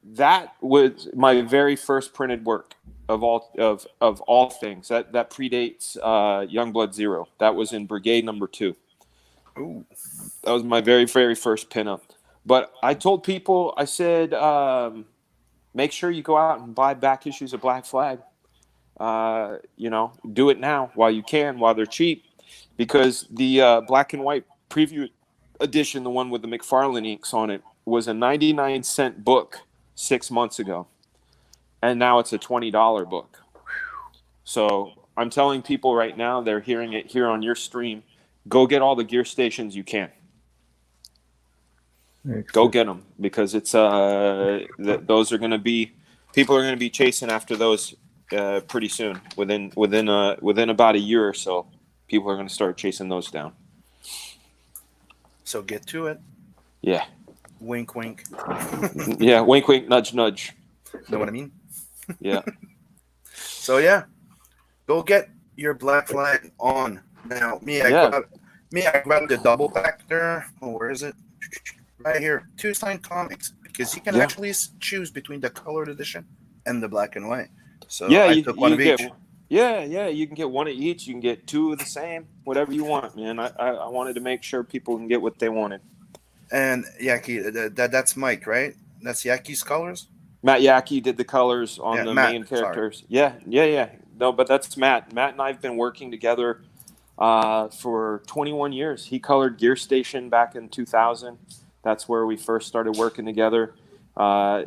That was my very first printed work of all things. That predates Youngblood Zero. That was in Brigade number 2. Ooh. That was my very, very first pinup. But I told people, I said, make sure you go out and buy back issues of Black Flag. You know, do it now while you can, while they're cheap, because the black and white preview edition, the one with the McFarlane inks on it, was a 99-cent book 6 months ago, and now it's a $20 book. So I'm telling people right now, they're hearing it here on your stream, go get all the Gear Stations you can. Go get them, because it's those are going to be, people are going to be chasing after those pretty soon. Within about a year or so, people are going to start chasing those down. So get to it. Yeah. Wink, wink. Yeah, wink, wink, nudge, nudge. Know what I mean? Yeah. So yeah, go get your Black Flag on now. I grabbed the double back there. Oh, where is it? Right here, 2 signed comics, because you can actually choose between the colored edition and the black and white. So yeah, I took one of each. Yeah, you can get one of each. You can get 2 of the same, whatever you want, man. I wanted to make sure people can get what they wanted. And Yaki, that's Mike, right? That's Yaki's colors? Matt Yaki did the colors on the Matt, main characters. Sorry. Yeah. No, but that's Matt. Matt and I have been working together for 21 years. He colored Gear Station back in 2000. That's where we first started working together.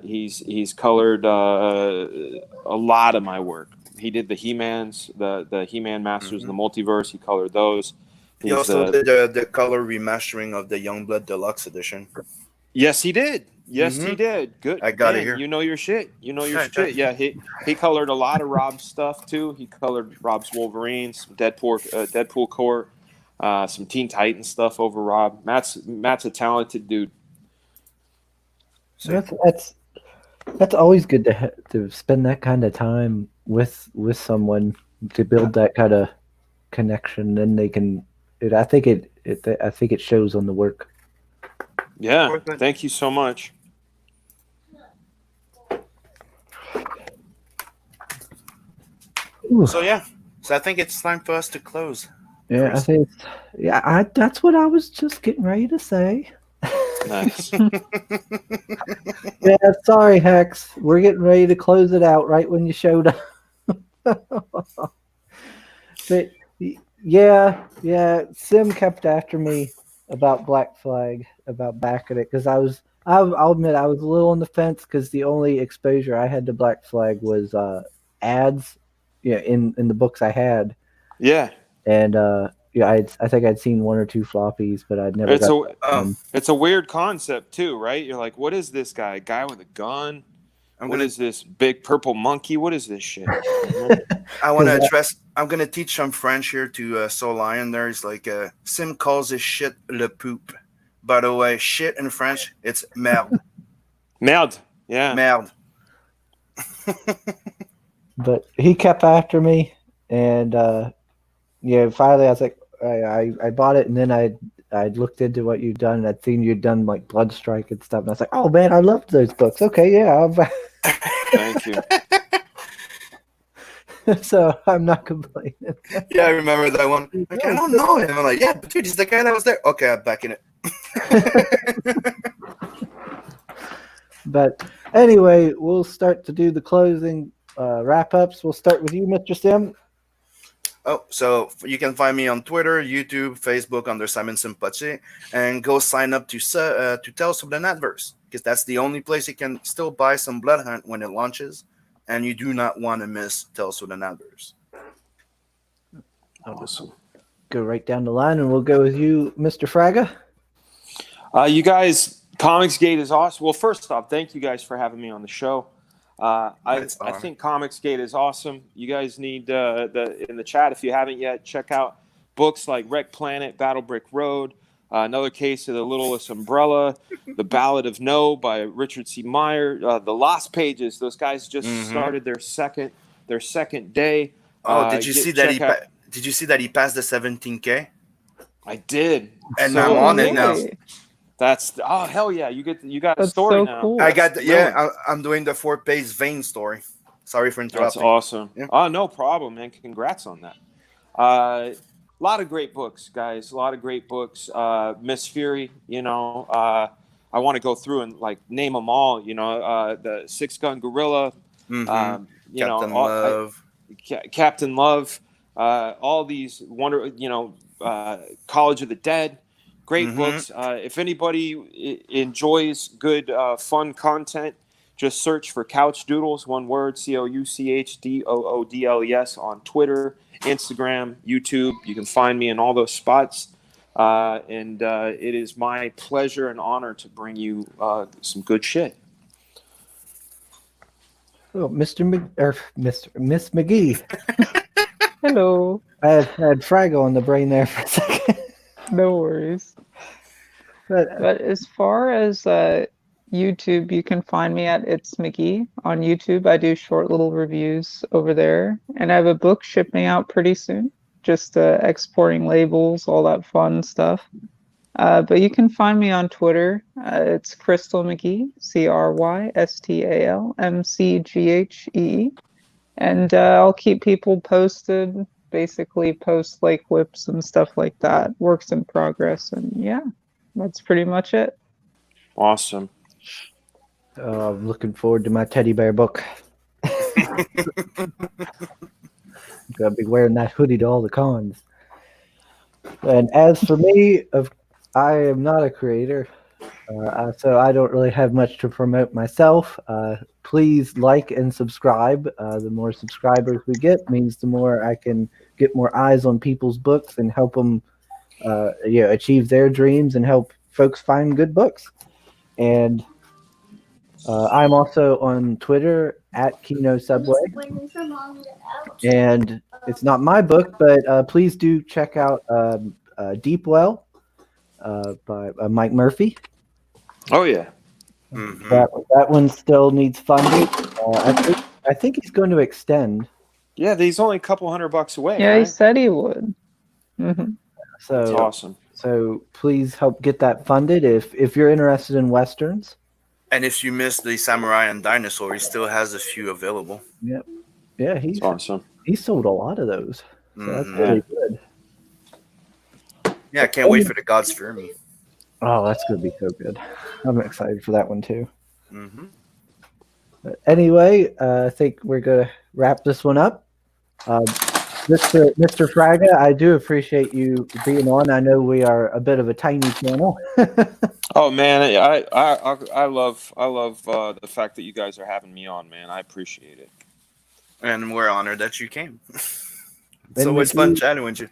He's colored a lot of my work. He did the He-Mans, the He-Man Masters of the Multiverse. He colored those. He also did the color remastering of the Youngblood Deluxe Edition. Yes, he did. He did. Good. I got it here. You know your shit. Shit. Yeah, he colored a lot of Rob's stuff too. He colored Rob's Wolverines, some Deadpool Court, some Teen Titans stuff over Rob. Matt's a talented dude. So that's always good to spend that kind of time with someone, to build that kind of connection. Then they can. I think it shows on the work. Yeah, thank you so much. Ooh. So I think it's time for us to close. Yeah, Chris. I think. That's what I was just getting ready to say. Nice. Yeah, sorry, Hex. We're getting ready to close it out right when you showed up. But yeah, Sim kept after me about Black Flag, about backing it, because I'll admit I was a little on the fence, because the only exposure I had to Black Flag was ads, in the books I had. Yeah. And I think I'd seen 1 or 2 floppies, but I'd never. It's a weird concept too, right? You're like, what is this guy? A guy with a gun? What is this big purple monkey? What is this shit? I want to address. I'm gonna teach some French here to Soul Lion. There, he's like, Sim calls this shit le poop. By the way, shit in French, it's merde. Merde. Yeah. Merde. But he kept after me, and finally I was like, I bought it, and then I looked into what you'd done, and I'd seen you'd done like Bloodstrike and stuff, and I was like, oh man, I loved those books. Okay, yeah, Thank you. so I'm not complaining. Yeah, I remember that one. Like, I don't know him. I'm like, yeah, but dude, he's the guy that was there. Okay, I'm back in it. But anyway, we'll start to do the closing wrap-ups. We'll start with you, Mr. Sim. Oh, so you can find me on Twitter, YouTube, Facebook under Simon Simpachi, and go sign up to Tales of the Netverse, because that's the only place you can still buy some Blood Hunt when it launches, and you do not want to miss Tales of the Netverse. Awesome. Go right down the line, and we'll go with you, Mr. Fraga. You guys, Comicsgate is awesome. Well, first off, thank you guys for having me on the show. I think Comicsgate is awesome. You guys need in the chat, if you haven't yet, check out books like Wreck Planet, Battle Brick Road, Another Case of the Littlest Umbrella, The Ballad of No by Richard C. Meyer, The Lost Pages. Those guys just started their second day. Oh, did you see that he passed the 17K? I did, and I'm on it now. That's hell yeah! You got a story so now. Cool. I got I'm doing the 4-page Vane story. Sorry for interrupting. That's awesome. Yeah. Oh, no problem, man. Congrats on that. A lot of great books, guys. A lot of great books. Miss Fury. I want to go through and like name them all. The Six Gun Gorilla. Captain Love. Captain Love. All these College of the Dead. Great books. If anybody enjoys good, fun content, just search for Couch Doodles, one word, CouchDoodles on Twitter, Instagram, YouTube. You can find me in all those spots. And it is my pleasure and honor to bring you some good shit. Oh, Miss McGee. Hello. I had Frago on the brain there for a second. No worries. But as far as YouTube, you can find me at It's McGee on YouTube. I do short little reviews over there. And I have a book shipping out pretty soon. Just exporting labels, all that fun stuff. But you can find me on Twitter. It's Crystal McGee, CrystalMcghee. And I'll keep people posted. Basically post like whips and stuff like that, works in progress, and yeah, that's pretty much it. Awesome. I'm looking forward to my teddy bear book. Gotta be wearing that hoodie to all the cons. And as for me, I am not a creator, so I don't really have much to promote myself. Please like and subscribe. The more subscribers we get means the more I can get more eyes on people's books and help them achieve their dreams and help folks find good books. And I'm also on Twitter at Kino Subway. And it's not my book, but please do check out Deep Well by Mike Murphy. Oh, yeah. That one still needs funding. I think he's going to extend. Yeah, he's only a couple $100 away. Yeah, right? he said he would. So that's awesome. So please help get that funded if you're interested in westerns. And if you missed the Samurai and Dinosaur, he still has a few available. Yep. Yeah, he's awesome. He sold a lot of those. So that's really good. Yeah, I can't wait for the Gods Fear Me. Oh, that's going to be so good. I'm excited for that one too. But anyway, I think we're going to wrap this one up. Mr. Fraga, I do appreciate you being on. I know we are a bit of a tiny channel. Oh man, I love the fact that you guys are having me on, man. I appreciate it. And we're honored that you came. It's always fun chatting with you.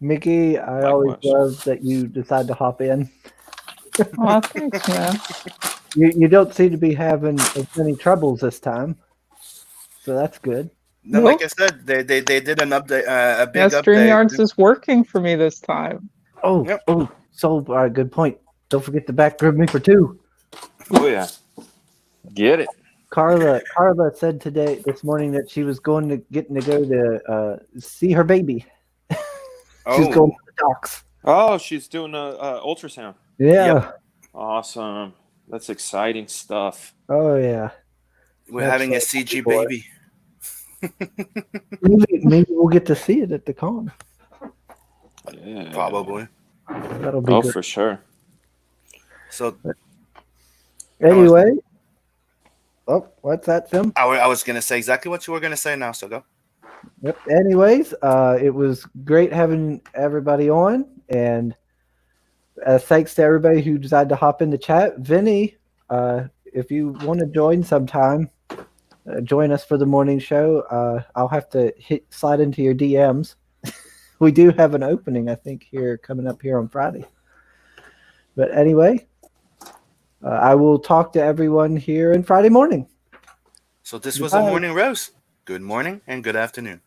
Mickey, I always love that you decide to hop in. Oh, thanks, man. You don't seem to be having as many troubles this time, so that's good. No, like I said, they did an update, a big update. StreamYards is working for me this time. Oh, yep. So good point. Don't forget to back grab me for 2. Oh yeah. Get it. Carla said this morning that she was getting to go to see her baby. She's going to the docks. Oh, she's doing a ultrasound. Yeah. Yep. Awesome. That's exciting stuff. Oh yeah. We're That's having a so CG cool. baby. Maybe we'll get to see it at the con. Yeah. Probably. That'll be Oh, good. for sure. So Anyway. Oh, what's that, Tim? I was gonna say exactly what you were gonna say now. So go. Yep. Anyways, it was great having everybody on, and thanks to everybody who decided to hop in the chat. Vinny, if you want to join sometime, join us for the morning show. I'll have to slide into your DMs. We do have an opening, I think, coming up here on Friday. But anyway, I will talk to everyone here on Friday morning. So this was a Goodbye. morning roast. Good morning and good afternoon.